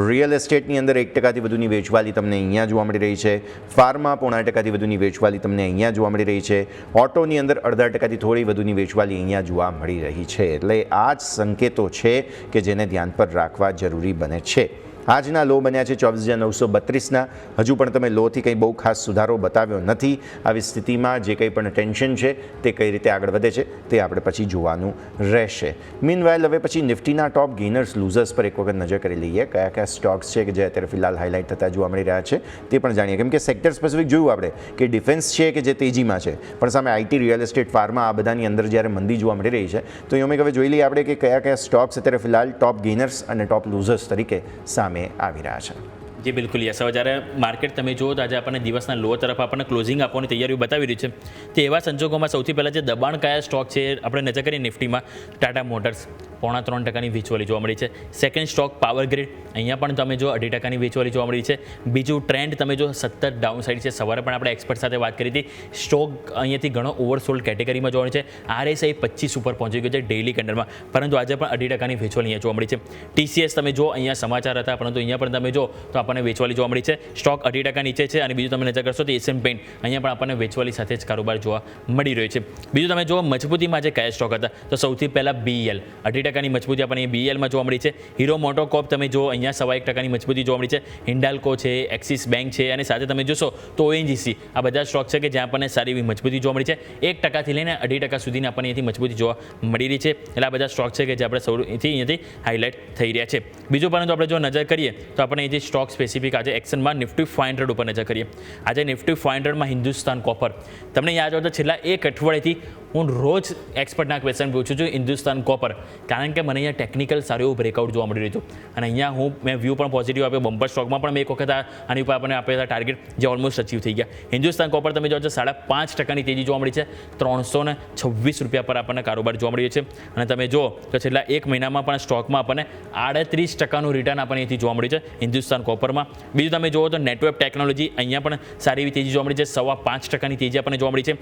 રિયલ એસ્ટેટની અંદર 1%થી વધુની વેચવાલી તમને અહીંયા જોવા મળી રહી છે. ફાર્મા 0.5%થી વધુની વેચવાલી તમને અહીંયા જોવા મળી રહી છે. ઓટોની અંદર 0.5%થી થોડી વધુની વેચવાલી અહીંયા જોવા મળી રહી છે. એટલે આ જ સંકેતો છે કે જેને ધ્યાન પર રાખવા જરૂરી બને છે. આજના લો બન્યા છે 24,932ના. હજુ પણ તમે લોથી કંઈ બહુ ખાસ સુધારો બતાવ્યો નથી. આવી સ્થિતિમાં જે કંઈ પણ ટેન્શન છે તે કઈ રીતે આગળ વધે છે તે આપણે પછી જોવાનું રહેશે. મીનવાઇલ હવે પછી નિફ્ટીના ટોપ ગેઇનર્સ લૂઝર્સ પર એક વખત નજર કરી લઈએ. કયા કયા સ્ટોક્સ છે કે જે અત્યારે ફિલહાલ હાઇલાઇટ થતા જોવા મળી રહ્યા છે તે પણ જાણીએ. કેમ કે સેક્ટર સ્પેસિફિક જોયું આપણે કે ડિફેન્સ છે કે જે તેજીમાં છે, પણ સામે આઈટી, રિયલ એસ્ટેટ, ફાર્મા આ બધાની અંદર જ્યારે મંદી જોવા મળી રહી છે, તો અહીંયા હવે જોઈ લઈએ આપણે કે કયા કયા સ્ટોક્સ અત્યારે ફિલહાલ ટોપ ગેઇનર્સ અને ટોપ લૂઝર્સ તરીકે સામે આવી રહ્યા છે. જી બિલકુલ. યસ. હવે જ્યારે માર્કેટ તમે જુઓ તો આજે આપણને દિવસના લો તરફ આપણને ક્લોઝિંગ આપવાની તૈયારીઓ બતાવી રહી છે. તો એવા સંજોગોમાં સૌથી પહેલાં જે દબાણ કયા સ્ટોક છે આપણે નજર કરીએ નિફ્ટીમાં, ટાટા મોટર્સ 0.3%ની વેચવાલી જોવા મળી છે. સેકન્ડ સ્ટોક પાવર ગ્રીડ, અહીંયા પણ તમે જો 2.5%ની વેચવાલી જોવા મળી છે. બીજું ટ્રેન્ડ તમે જો સતત ડાઉન સાઇડ છે. સવારે પણ આપણે એક્સપર્ટ સાથે વાત કરી હતી, સ્ટોક અહીંયાથી ઘણો ઓવરસોલ્ડ કેટેગરીમાં જોવા મળી છે. RSI 25 ઉપર પહોંચી ગયો છે ડેઇલી કેન્ડલમાં, પરંતુ આજે પણ 2.5%ની વેચવાલી અહીંયા જોવા મળી છે. TCS તમે જો અહીંયા સમાચાર હતા, પરંતુ અહીંયા પણ તમે જો તો આપણને વેચવાલી જોવા મળી છે. સ્ટોક 2.5% નીચે છે. અને બીજું તમે નજર કરશો તો એશિયન પેઇન્ટ, અહીંયા પણ આપણને વેચવાલી સાથે જ કારોબાર જોવા મળી રહ્યો છે. બીજું તમે જો મજબૂતીમાં જે કયા સ્ટોક હતા, તો સૌથી પહેલાં BEL 2.5%ની મજબૂતી આપણને BELમાં જોવા મળી છે. હીરો મોટોકોર્પ તમે જો અહીંયા 1.25%ની મજબૂતી જોવા મળી છે. હિન્ડાલ્કો છે, એક્સિસ બેંક છે, અને સાથે તમે જોશો તો ONGC, આ બધા સ્ટોક છે કે જ્યાં આપણને સારી એવી મજબૂતી જોવા મળી છે. 1%થી લઈને 2.5% સુધીની આપણને અહીંથી મજબૂતી જોવા મળી રહી છે. એટલે આ બધા સ્ટોક છે કે જે આપણે સૌથી અહીંયાથી હાઇલાઇટ થઈ રહ્યા છે. બીજું પરંતુ આપણે જો નજર કરીએ તો આપણે અહીંથી સ્ટોક સ્પેસિફિક આજે એક્શનમાં નિફ્ટી 500 ઉપર નજર કરીએ. આજે નિફ્ટી 500માં હિન્દુસ્તાન કોપર, તમને યાદ હોય તો છેલ્લા એક અઠવાડિયેથી હું રોજ એક્સપર્ટના ક્વેશ્ચન પૂછું છું હિન્દુસ્તાન કોપર, કારણ કે મને અહીંયા ટેકનિકલ સારું એવું બ્રેકઆઉટ જોવા મળી રહ્યું હતું. અને અહીંયા મેં વ્યૂ પણ પોઝિટિવ આપ્યો. બમ્પર સ્ટોકમાં પણ મેં એક વખત આની ઉપર આપણને આપ્યા હતા ટાર્ગેટ, જે ઓલમોસ્ટ અચીવ થઈ ગયા. હિન્દુસ્તાન કોપર તમે જો 5.5%ની તેજી જોવા મળી છે. 326 રૂપિયા પર આપણને કારોબાર જોવા મળી છે. અને તમે જો તો છેલ્લા એક મહિનામાં પણ સ્ટોકમાં આપણને 38%નું રિટર્ન આપણને અહીંથી જોવા મળી છે હિન્દુસ્તાન કોપરમાં. બીજું તમે જુઓ તો નેટવર્ક ટેકનોલોજી, અહીંયા પણ સારી એવી તેજી જોવા મળી છે. 5.25%ની તેજી આપણને જોવા મળી છે.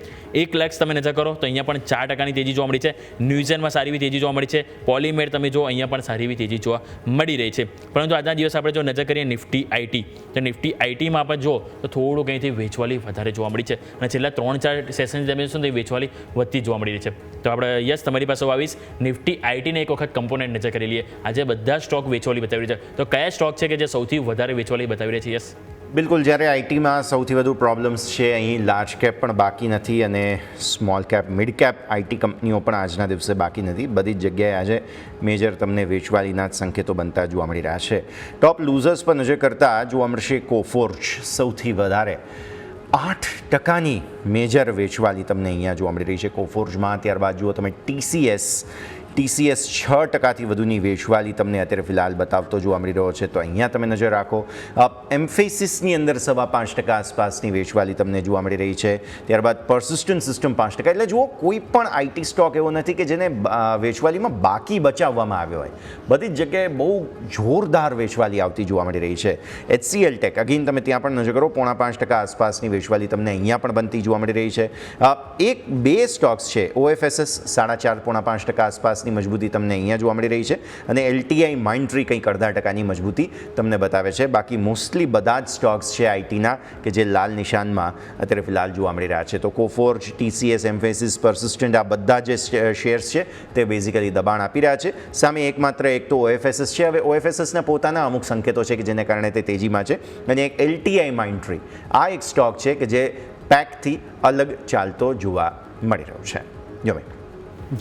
1 લાખ તમે નજર કરો તો અહીંયા પણ 4% તેજી જોવા મળી છે. ન્યુઝનમાં સારી એવી તેજી જોવા મળી છે. પોલીમેર તમે જો અહીંયા પણ સારી એવી તેજી જોવા મળી રહી છે. પરંતુ આજના દિવસ આપણે જો નજર કરીએ નિફ્ટી આઈટી, તો નિફ્ટી આઈટીમાં આપણે જો તો થોડું કંઈથી વેચવાલી વધારે જોવા મળી છે અને છેલ્લા 3-4 સેશન તમે જોશો તો એ વેચવાલી વધતી જોવા મળી રહી છે. તો આપણે યસ તમારી પાસે આવીશ નિફ્ટી આઈટીને એક વખત કમ્પોનન્ટ નજર કરી લઈએ. આજે બધા સ્ટોક વેચવાલી બતાવી રહ્યા છે, તો કયા સ્ટોક છે કે જે સૌથી વધારે વેચવાલી બતાવી રહ્યા છે? યસ બિલકુલ, જ્યારે આઈટીમાં સૌથી વધુ પ્રોબ્લેમ્સ છે, અહીં લાર્જ કેપ પણ બાકી નથી અને small cap mid cap IT કંપનીઓ પણ આજના દિવસે બાકી નથી. બધી જ જગ્યાએ આજે મેજર તમને વેચવાલીના જ સંકેતો બનતા જોવા મળી રહ્યા છે. ટોપ લૂઝર્સ પર નજર કરતાં જોવા મળશે કોફોર્જ સૌથી વધારે 8%ની મેજર વેચવાલી તમને અહીંયા જોવા મળી રહી છે કોફોર્જમાં. ત્યારબાદ જુઓ તમે TCS 6%થી વધુની વેચવાલી તમને અત્યારે ફિલહાલ બતાવતો જોવા મળી રહ્યો છે. તો અહીંયા તમે નજર રાખો. એમ્ફેસિસની અંદર 5.5% આસપાસની વેચવાલી તમને જોવા મળી રહી છે. ત્યારબાદ પર્સિસ્ટન્ટ સિસ્ટમ 5%. એટલે જુઓ, કોઈ પણ આઈટી સ્ટોક એવો નથી કે જેને વેચવાલીમાં બાકી બચાવવામાં આવ્યો હોય. બધી જ જગ્યાએ બહુ જોરદાર વેચવાલી આવતી જોવા મળી રહી છે. HCL ટેક અગેન તમે ત્યાં પણ નજર કરો, 5.5% આસપાસની વેચવાલી તમને અહીંયા પણ બનતી જોવા મળી રહી છે. બે સ્ટોક્સ છે, OFSS 4.5% આસપાસ મજબૂતી તમને અહીંયા જોવા મળી રહી છે અને LTI માઇન્ડટ્રી કંઈક 0.5%ની મજબૂતી તમને બતાવે છે. બાકી મોસ્ટલી બધા જ સ્ટોક્સ છે આઈટીના કે જે લાલ નિશાનમાં અત્યારે ફિલહાલ જોવા મળી રહ્યા છે. તો કોફોર્જ, TCS, એમ્ફેસિસ, પર્સિસ્ટન્ટ, આ બધા જે શેર્સ છે તે બેઝિકલી દબાણ આપી રહ્યા છે. સામે એકમાત્ર એક તો OFSS છે. હવે OFSSના પોતાના અમુક સંકેતો છે કે જેને કારણે તે તેજીમાં છે અને એક LTI માઇન્ડટ્રી, આ એક સ્ટોક છે કે જે પેકથી અલગ ચાલતો જોવા મળી રહ્યો છે. જો ભાઈ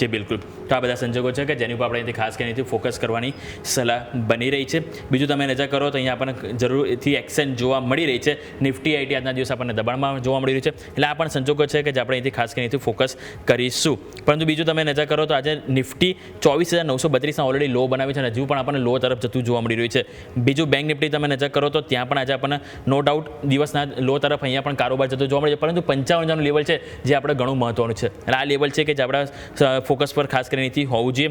જી બિલકુલ, તો આ બધા સંજોગો છે કે જેની ઉપર આપણે અહીંથી ખાસ કરીને ફોકસ કરવાની સલાહ બની રહી છે. બીજું તમે નજર કરો તો અહીંયા આપણને જરૂરથી એક્શન જોવા મળી રહી છે. નિફ્ટી આઈટી આજના દિવસે આપણને દબાણમાં જોવા મળી રહ્યું છે. એટલે આ પણ સંજોગો છે કે જે આપણે અહીંથી ખાસ કરીને ફોકસ કરીશું. પરંતુ બીજું તમે નજર કરો તો આજે નિફ્ટી 24,932ના ઓલરેડી લો બનાવી છે અને હજુ પણ આપણને લો તરફ જતું જોવા મળી રહ્યું છે. બીજું બેંક નિફ્ટી તમે નજર કરો તો ત્યાં પણ આજે આપણને નો ડાઉટ દિવસના લો તરફ અહીંયા પણ કારોબાર જતો જોવા મળે છે. પરંતુ 55,000નું લેવલ છે જે આપણે ઘણું મહત્વનું છે. એટલે આ લેવલ છે કે જે આપણા ફોકસ પર ખાસ કરીને હોવું જોઈએ.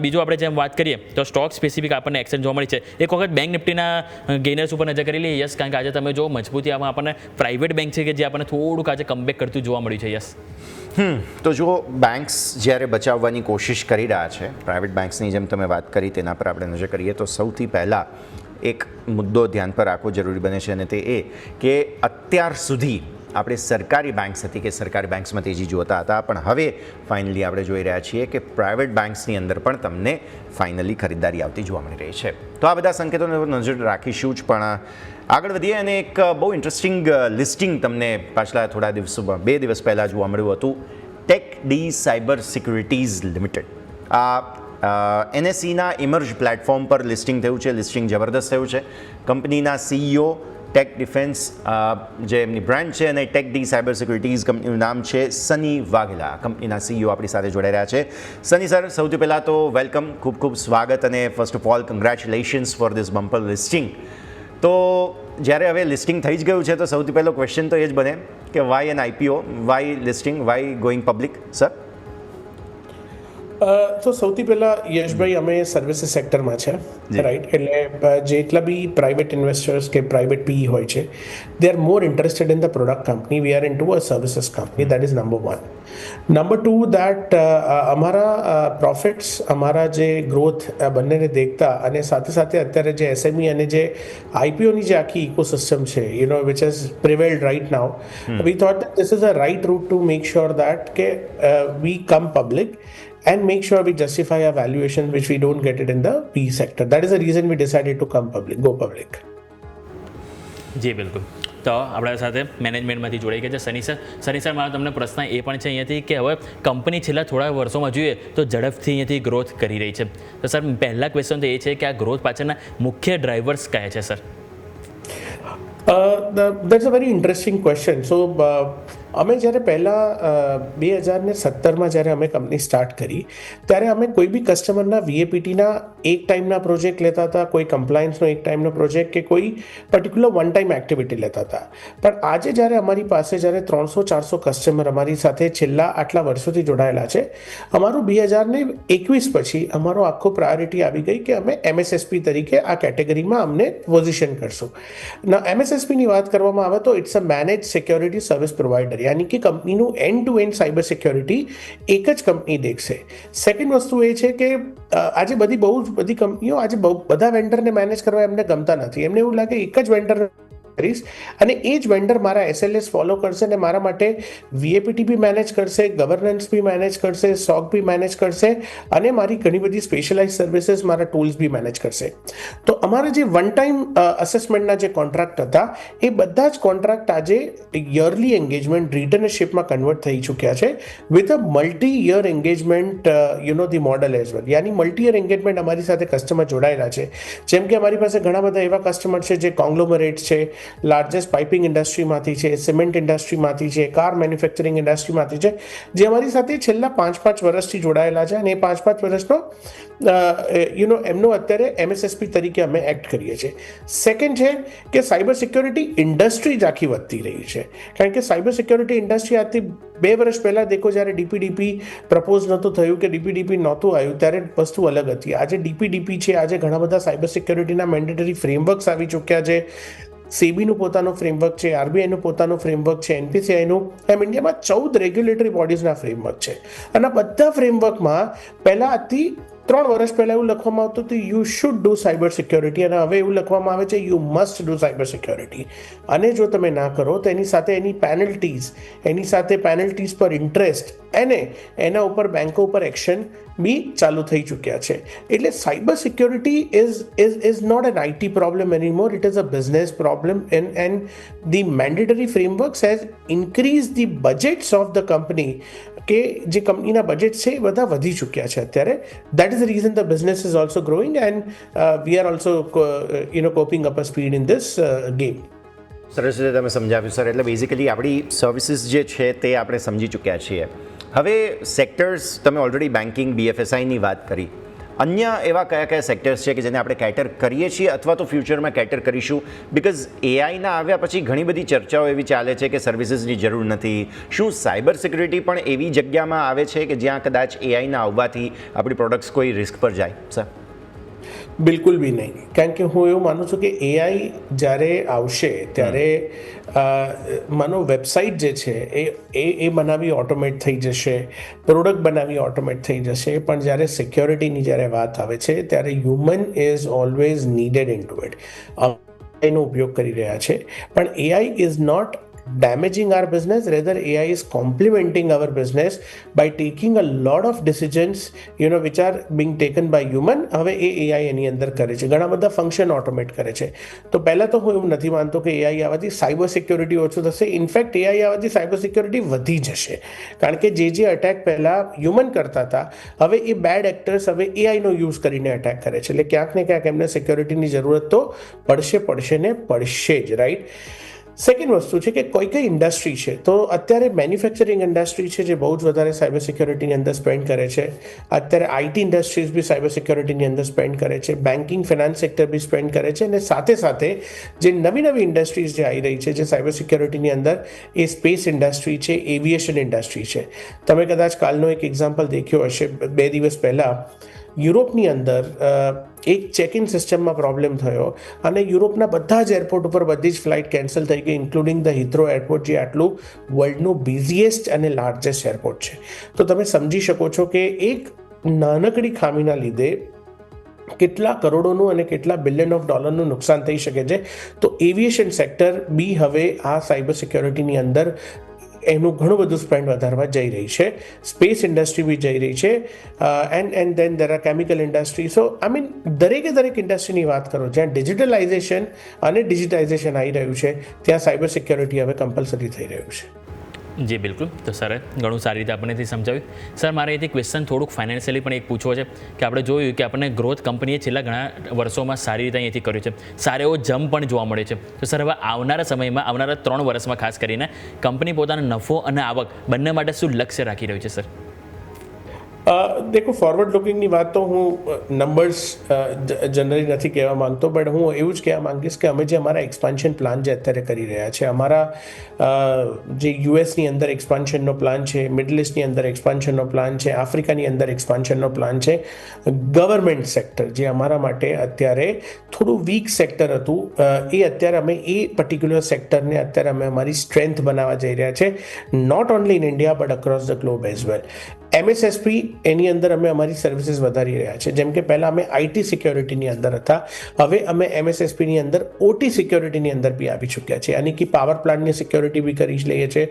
બીજું આપણે જેમ વાત કરીએ તો સ્ટોક સ્પેસિફિક આપણને એક્શન જોવા મળી છે. એક વખત બેંક નિફ્ટીના ગેનર્સ ઉપર નજર કરી લઈએ. યસ, કારણ કે આજે તમે જો મજબૂતી આમાં આપણને પ્રાઇવેટ બેંક છે કે જે આપણને થોડુંક આજે કમબેક કરતું જોવા મળ્યું છે. યસ, તો જો બેંક્સ જ્યારે બચાવવાની કોશિશ કરી રહ્યા છે, પ્રાઇવેટ બેંક્સની જેમ તમે વાત કરી તેના પર આપણે નજર કરીએ તો સૌથી પહેલાં એક મુદ્દો ધ્યાન પર રાખવો જરૂરી બને છે અને તે એ કે અત્યાર સુધી આપણે સરકારી બેંક્સ હતી કે સરકારી બેંક્સમાં તેજી જોતા હતા, પણ હવે ફાઇનલી આપણે જોઈ રહ્યા છીએ કે પ્રાઇવેટ બેંક્સની અંદર પણ તમને ફાઇનલી ખરીદદારી આવતી જોવા મળી રહી છે. તો આ બધા સંકેતોને નજર રાખીશું જ. પણ આગળ વધીએ અને એક બહુ ઇન્ટરેસ્ટિંગ લિસ્ટિંગ તમને પાછલા થોડા દિવસોમાં 2 દિવસ પહેલાં જોવા મળ્યું હતું. TechD સાયબર સિક્યુરિટીઝ લિમિટેડ આ NSEના ઇમર્જ પ્લેટફોર્મ પર લિસ્ટિંગ થયું છે. લિસ્ટિંગ જબરદસ્ત થયું છે. કંપનીના CEO ટેક ડિફેન્સ જે એમની બ્રાન્ડ છે અને TechD સાયબર સિક્યુરિટીઝ કંપનીનું નામ છે સની વાઘેલા, કંપનીના CEO આપણી સાથે જોડાઈ રહ્યા છે. સની સર, સૌથી પહેલાં તો વેલકમ, ખૂબ ખૂબ સ્વાગત અને first of all congratulations for this bumper listing. તો જ્યારે હવે લિસ્ટિંગ થઈ જ ગયું છે તો સૌથી પહેલો ક્વેશ્ચન તો એ જ બને કે why an IPO, why listing, why going public? Sir તો સૌથી પહેલાં યશભાઈ, અમે સર્વિસીસ સેક્ટરમાં છે, રાઈટ? એટલે જેટલા બી પ્રાઇવેટ ઇન્વેસ્ટર્સ કે પ્રાઇવેટ PE હોય છે, they are more interested in the product company. We are in to a services company. That is number 1. Number 2 that અમારા પ્રોફિટ્સ, અમારા જે ગ્રોથ બંનેને દેખતા અને સાથે સાથે અત્યારે જે SME અને જે IPOની જે આખી ઇકોસિસ્ટમ છે, which has prevailed right now, we thought that this is a right route to make sure that કે we come public and make sure we justify our valuation which we don't get it in the PE sector. That is the reason we decided to go public. જી બિલકુલ. તો આપણા સાથે મેનેજમેન્ટમાંથી જોડાઈ ગયા છે Sunny sir. Sunny sir, મારો તમને પ્રશ્ન એ પણ છે અહીંયાથી કે હવે કંપની છેલ્લા થોડા વર્ષોમાં જોઈએ તો ઝડપથી અહીંયાથી ગ્રોથ કરી રહી છે. તો સર, પહેલા ક્વેશ્ચન તો એ છે કે આ ગ્રોથ પાછળના મુખ્ય ડ્રાઈવર્સ કયા છે sir? That's a very interesting question. So અમે જ્યારે પહેલાં 2017માં જ્યારે અમે કંપની સ્ટાર્ટ કરી ત્યારે અમે કોઈ બી કસ્ટમરના VAPTના એક ટાઈમના પ્રોજેક્ટ લેતા હતા, કોઈ કમ્પ્લાયન્સનો એક ટાઈમનો પ્રોજેક્ટ કે કોઈ પર્ટિક્યુલર વન ટાઈમ એક્ટિવિટી લેતા હતા. પણ આજે જ્યારે અમારી પાસે જ્યારે 300-400 કસ્ટમર અમારી સાથે છેલ્લા આટલા વર્ષોથી જોડાયેલા છે, અમારું 2021 પછી અમારો આખો પ્રાયોરિટી આવી ગઈ કે અમે MSSP તરીકે આ કેટેગરીમાં અમને પોઝિશન કરશું. MSSPની વાત કરવામાં આવે તો it's a manage security service provider. યાની કે કંપનીનું end to end cyber security એક જ કંપની દેખશે. સેકન્ડ વસ્તુ એ છે કે આજે બહુ જ બધી કંપનીઓ આજે બધા વેન્ડરને મેનેજ કરવા એમને ગમતા નથી. એમને એવું લાગે એક જ વેન્ડર કરીશ અને એ જ વેન્ડર મારા SLAs ફોલો કરશે અને મારા માટે VAPT બી મેનેજ કરશે, ગવર્નન્સ બી મેનેજ કરશે, SOC બી મેનેજ કરશે અને મારી ઘણી બધી સ્પેશિયલાઇઝ સર્વિસીસ, મારા ટૂલ્સ બી મેનેજ કરશે. તો અમારા જે વન ટાઈમ અસેસમેન્ટના જે કોન્ટ્રાક્ટ હતા એ બધા જ કોન્ટ્રાક્ટ આજે યરલી એન્ગેજમેન્ટ રિટર્નશીપમાં કન્વર્ટ થઈ ચૂક્યા છે with a multi year engagement the model as well. યાની મલ્ટી યર એન્ગેજમેન્ટ અમારી સાથે કસ્ટમર જોડાયેલા છે. જેમ કે અમારી પાસે ઘણા બધા એવા કસ્ટમર છે જે કોંગ્લોમરેટ છે, લાર્જેસ્ટ પાઇપિંગ ઇન્ડસ્ટ્રીમાંથી છે, સિમેન્ટ ઇન્ડસ્ટ્રીમાંથી છે, કાર મેન્યુફેક્ચરિંગ ઇન્ડસ્ટ્રીમાંથી છે, જે અમારી સાથે છેલ્લા 5 વર્ષથી જોડાયેલા છે અને એ 5 વર્ષનો એમનો અત્યારે MSSP તરીકે અમે એક્ટ કરીએ છીએ. સેકન્ડ છે કે સાયબર સિક્યોરિટી ઇન્ડસ્ટ્રી જ આખી વધતી રહી છે. કારણ કે સાયબર સિક્યોરિટી ઇન્ડસ્ટ્રી આજથી 2 વર્ષ પહેલાં દેખો, જ્યારે DPDP પ્રપોઝ નહોતું થયું કે DPDP નહોતું આવ્યું ત્યારે વસ્તુ અલગ હતી. આજે DPDP છે, આજે ઘણા બધા સાયબર સિક્યોરિટીના મેન્ડેટરી ફ્રેમવર્ક્સ આવી ચૂક્યા છે. સેબીનું પોતાનું ફ્રેમવર્ક છે, RBIનું પોતાનું ફ્રેમવર્ક છે, NPCIનું, એમ ઇન્ડિયામાં 14 રેગ્યુલેટરી બોડીઝના ફ્રેમવર્ક છે. અને બધા ફ્રેમવર્કમાં પહેલાં આજથી 3 વર્ષ પહેલાં એવું લખવામાં આવતું હતું you should do cyber security અને હવે એવું લખવામાં આવે છે you must do cyber security. અને જો તમે ના કરો તો એની સાથે પેનલ્ટીઝ પર ઇન્ટરેસ્ટ અને એના ઉપર બેંકો ઉપર એક્શન બી ચાલુ થઈ ચૂક્યા છે. એટલે cyber security is not an IT problem anymore, it is a business problem and the mandatory frameworks has increase the budgets of the company, કે જે કંપનીના બજેટ છે એ બધા વધી ચૂક્યા છે અત્યારે. That is the reason the business is also growing and we are also coping up a speed in this game. સરસ રીતે તમે સમજાવ્યું સર. એટલે બેઝિકલી આપણી સર્વિસીસ જે છે તે આપણે સમજી ચૂક્યા છીએ. હવે સેક્ટર્સ, તમે ઓલરેડી બેન્કિંગ, BFSIની વાત કરી. અન્ય એવા કયા સેક્ટર્સ છે કે જેને આપણે કેટર કરીએ છીએ અથવા તો ફ્યુચરમાં કેટર કરીશું? બિકોઝ AIના આવ્યા પછી ઘણી બધી ચર્ચાઓ એવી ચાલે છે કે સર્વિસીસની જરૂર નથી. શું સાયબર સિક્યુરિટી પણ એવી જગ્યામાં આવે છે કે જ્યાં કદાચ AIના આવવાથી આપણી પ્રોડક્ટ્સ કોઈ રિસ્ક પર જાય? સર, બિલકુલ બી નહીં. કારણ કે હું એવું માનું છું કે AI જ્યારે આવશે ત્યારે માનો વેબસાઇટ જે છે એ બનાવી ઓટોમેટ થઈ જશે, પ્રોડક્ટ બનાવી ઓટોમેટ થઈ જશે, પણ જ્યારે સિક્યોરિટીની જ્યારે વાત આવે છે ત્યારે human is always needed in to it. એનો ઉપયોગ કરી રહ્યા છે, પણ AI ઇઝ નોટ damaging our business, rather AI is complementing our business by taking a lot of decisions which are being taken by human. હવે એ AI એની અંદર કરે છે, ઘણા બધા ફંક્શન ઓટોમેટ કરે છે. તો પહેલાં તો હું એવું નથી માનતો કે AI આવવાથી સાયબર સિક્યોરિટી ઓછું થશે. ઇનફેક્ટ AI આવવાથી સાયબર સિક્યોરિટી વધી જશે. કારણ કે જે અટેક પહેલાં હ્યુમન કરતા હતા, હવે એ બેડ એક્ટર્સ હવે AIનો યુઝ કરીને અટેક કરે છે. એટલે ક્યાંક ને ક્યાંક એમને સિક્યોરિટીની જરૂરત તો પડશે જ, રાઈટ? સેકન્ડ વસ્તુ છે કે કઈ ઇન્ડસ્ટ્રી છે, તો અત્યારે મેન્યુફેક્ચરિંગ ઇન્ડસ્ટ્રી છે જે બહુ જ વધારે સાયબર સિક્યોરિટીની અંદર સ્પેન્ડ કરે છે. અત્યારે IT ઇન્ડસ્ટ્રીઝ બી સાયબર સિક્યોરિટીની અંદર સ્પેન્ડ કરે છે. બેન્કિંગ, ફિનાન્સ સેક્ટર બી સ્પેન્ડ કરે છે. અને સાથે જે નવી ઇન્ડસ્ટ્રીઝ જે આવી રહી છે જે સાયબર સિક્યોરિટીની અંદર, એ સ્પેસ ઇન્ડસ્ટ્રી છે, એવિએશન ઇન્ડસ્ટ્રી છે. તમે કદાચ કાલનો એક એક્ઝામ્પલ દેખ્યો હશે. 2 દિવસ પહેલાં યુરોપની અંદર એક ચેક ઇન સિસ્ટમમાં પ્રોબ્લેમ થયો અને યુરોપના બધા જ એરપોર્ટ ઉપર બધી જ ફ્લાઇટ કેન્સલ થઈ ગઈ, ઇન્ક્લુડિંગ ધ હિથ્રો એરપોર્ટ, જે આટલું વર્લ્ડનું બિઝીએસ્ટ અને લાર્જેસ્ટ એરપોર્ટ છે. તો તમે સમજી શકો છો કે એક નાનકડી ખામીના લીધે કેટલા કરોડોનું અને કેટલા બિલિયન ઓફ ડોલરનું નુકસાન થઈ શકે છે. તો એવિએશન સેક્ટર બી હવે આ સાયબર સિક્યોરિટીની અંદર એનું ઘણું બધું સ્પેન્ડ વધારવા જઈ રહી છે. સ્પેસ ઇન્ડસ્ટ્રી બી જઈ રહી છે and then there are chemical industry. So દરેક ઇન્ડસ્ટ્રીની વાત કરો જ્યાં ડિજિટલાઇઝેશન અને ડિજિટાઇઝેશન આવી રહ્યું છે, ત્યાં સાયબર સિક્યોરિટી હવે કમ્પલસરી થઈ રહ્યું છે. જી બિલકુલ. તો સરે ઘણું સારી રીતે આપણનેથી સમજાવ્યું. સર, મારે એથી ક્વેશ્ચન થોડુંક ફાઇનાન્શિયલી પણ એક પૂછવો છે કે આપણે જોયું કે આપણને ગ્રોથ કંપનીએ છેલ્લા ઘણા વર્ષોમાં સારી રીતે અહીંયાથી કર્યું છે, સારો એવો જમ્પ પણ જોવા મળે છે. તો સર, હવે આવનારા સમયમાં, આવનારા 3 વર્ષમાં ખાસ કરીને કંપની પોતાનો નફો અને આવક બંને માટે શું લક્ષ્ય રાખી રહ્યું છે? સર, દેખો ફોરવર્ડ લુકિંગની વાત તો હું નંબર્સ જનરલી નથી કહેવા માંગતો, બટ હું એવું જ કહેવા માંગીશ કે અમે જે અમારા એક્સપાન્શન પ્લાન જે અત્યારે કરી રહ્યા છે, અમારા જે યુએસની અંદર એક્સપાન્શનનો પ્લાન છે, મિડલ ઇસ્ટની અંદર એક્સપાન્શનનો પ્લાન છે, આફ્રિકાની અંદર એક્સપાન્શનનો પ્લાન છે, ગવર્મેન્ટ સેક્ટર જે અમારા માટે અત્યારે થોડું વીક સેક્ટર હતું, એ અત્યારે અમે એ પર્ટિક્યુલર સેક્ટરને અત્યારે અમે અમારી સ્ટ્રેન્થ બનાવવા જઈ રહ્યા છે, not only in India but across the globe as well. MSSP એની અંદર અમે અમારી સર્વિસીસ વધારી રહ્યા છે. જેમ કે પહેલાં અમે IT સિક્યોરિટીની અંદર હતા, હવે અમે MSSPની અંદર OT સિક્યોરિટીની અંદર બી આવી ચૂક્યા છે. યાની કે પાવર પ્લાન્ટની સિક્યોરિટી બી કરી લઈએ છીએ,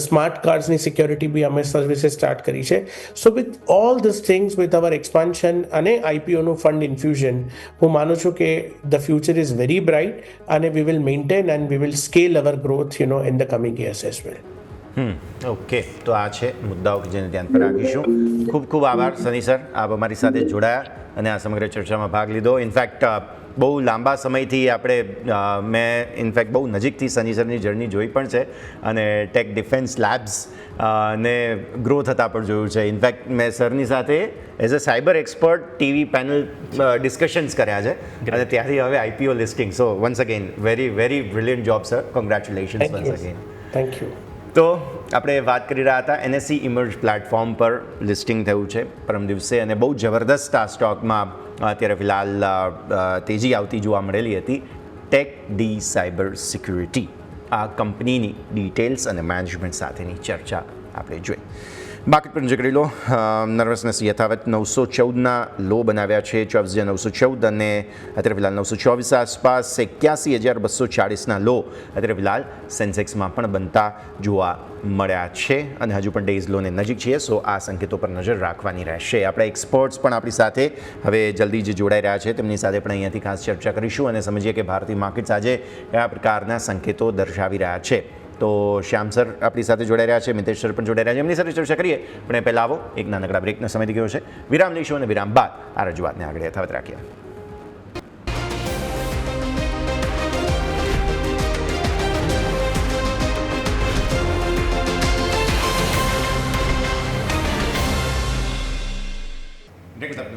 સ્માર્ટ કાર્ડ્સની સિક્યોરિટી બી અમે સર્વિસીસ સ્ટાર્ટ કરી છે. So with all this things, with our expansion અને IPOનું ફંડ ઇન્ફ્યુઝન, હું માનું છું કે the future is very bright અને we will maintain and we will scale our growth in the coming years as well. Okay, તો આ છે મુદ્દાઓ કે જેને ધ્યાન પર રાખીશું. ખૂબ ખૂબ આભાર સની સર, આપ અમારી સાથે જોડાયા અને આ સમગ્ર ચર્ચામાં ભાગ લીધો. ઇનફેક્ટ બહુ લાંબા સમયથી મેં ઇનફેક્ટ બહુ નજીકથી સની સરની જર્ની જોઈ પણ છે અને ટેક ડિફેન્સ લેબ્સ ને ગ્રો થતાં પણ જોયું છે. ઇનફેક્ટ મેં સરની સાથે as a cyber expert TV panel discussions કર્યા છે અને ત્યાંથી હવે IPO listing. So once again very very brilliant job sir, congratulations once again. Thank you. તો આપણે વાત કરી રહ્યા હતા NSE ઇમર્જ પ્લેટફોર્મ પર લિસ્ટિંગ થયું છે પરમ દિવસે અને બહુ જબરદસ્ત આ સ્ટોકમાં અત્યારે ફિલહાલ તેજી આવતી જોવા મળેલી હતી. TechD સાયબર સિક્યુરિટી આ કંપનીની ડિટેલ્સ અને મેનેજમેન્ટ સાથેની ચર્ચા આપણે જોઈ. માર્કેટ પર નજર કરી લો. નર્વસનેસ યથાવત 914ના લો બનાવ્યા છે, 24,914 અને અત્યારે ફિલહાલ 924 આસપાસ. 81,240ના લો અત્યારે ફિલહાલ સેન્સેક્સમાં પણ બનતા જોવા મળ્યા છે અને હજુ પણ ડેઝ લોને નજીક છીએ. સો આ સંકેતો પર નજર રાખવાની રહેશે. આપણા એક્સપર્ટ્સ પણ આપણી સાથે હવે જલ્દી જ જોડાઈ રહ્યા છે, તેમની સાથે પણ અહીંયાથી ખાસ ચર્ચા કરીશું અને સમજીએ કે ભારતીય માર્કેટ્સ આજે કયા પ્રકારના સંકેતો દર્શાવી રહ્યા છે. તો શ્યામ સર આપણી સાથે જોડાઈ રહ્યા છે, મિતેશ સર પણ જોડાઈ રહ્યા છે, એમની સાથે ચર્ચા કરીએ. પણ એ પહેલાં આવો એક નાનકડા બ્રેકનો સમય થઈ ગયો છે, વિરામ લઈશું અને વિરામ બાદ આ રજૂઆતને આગળ યથાવત રાખીએ.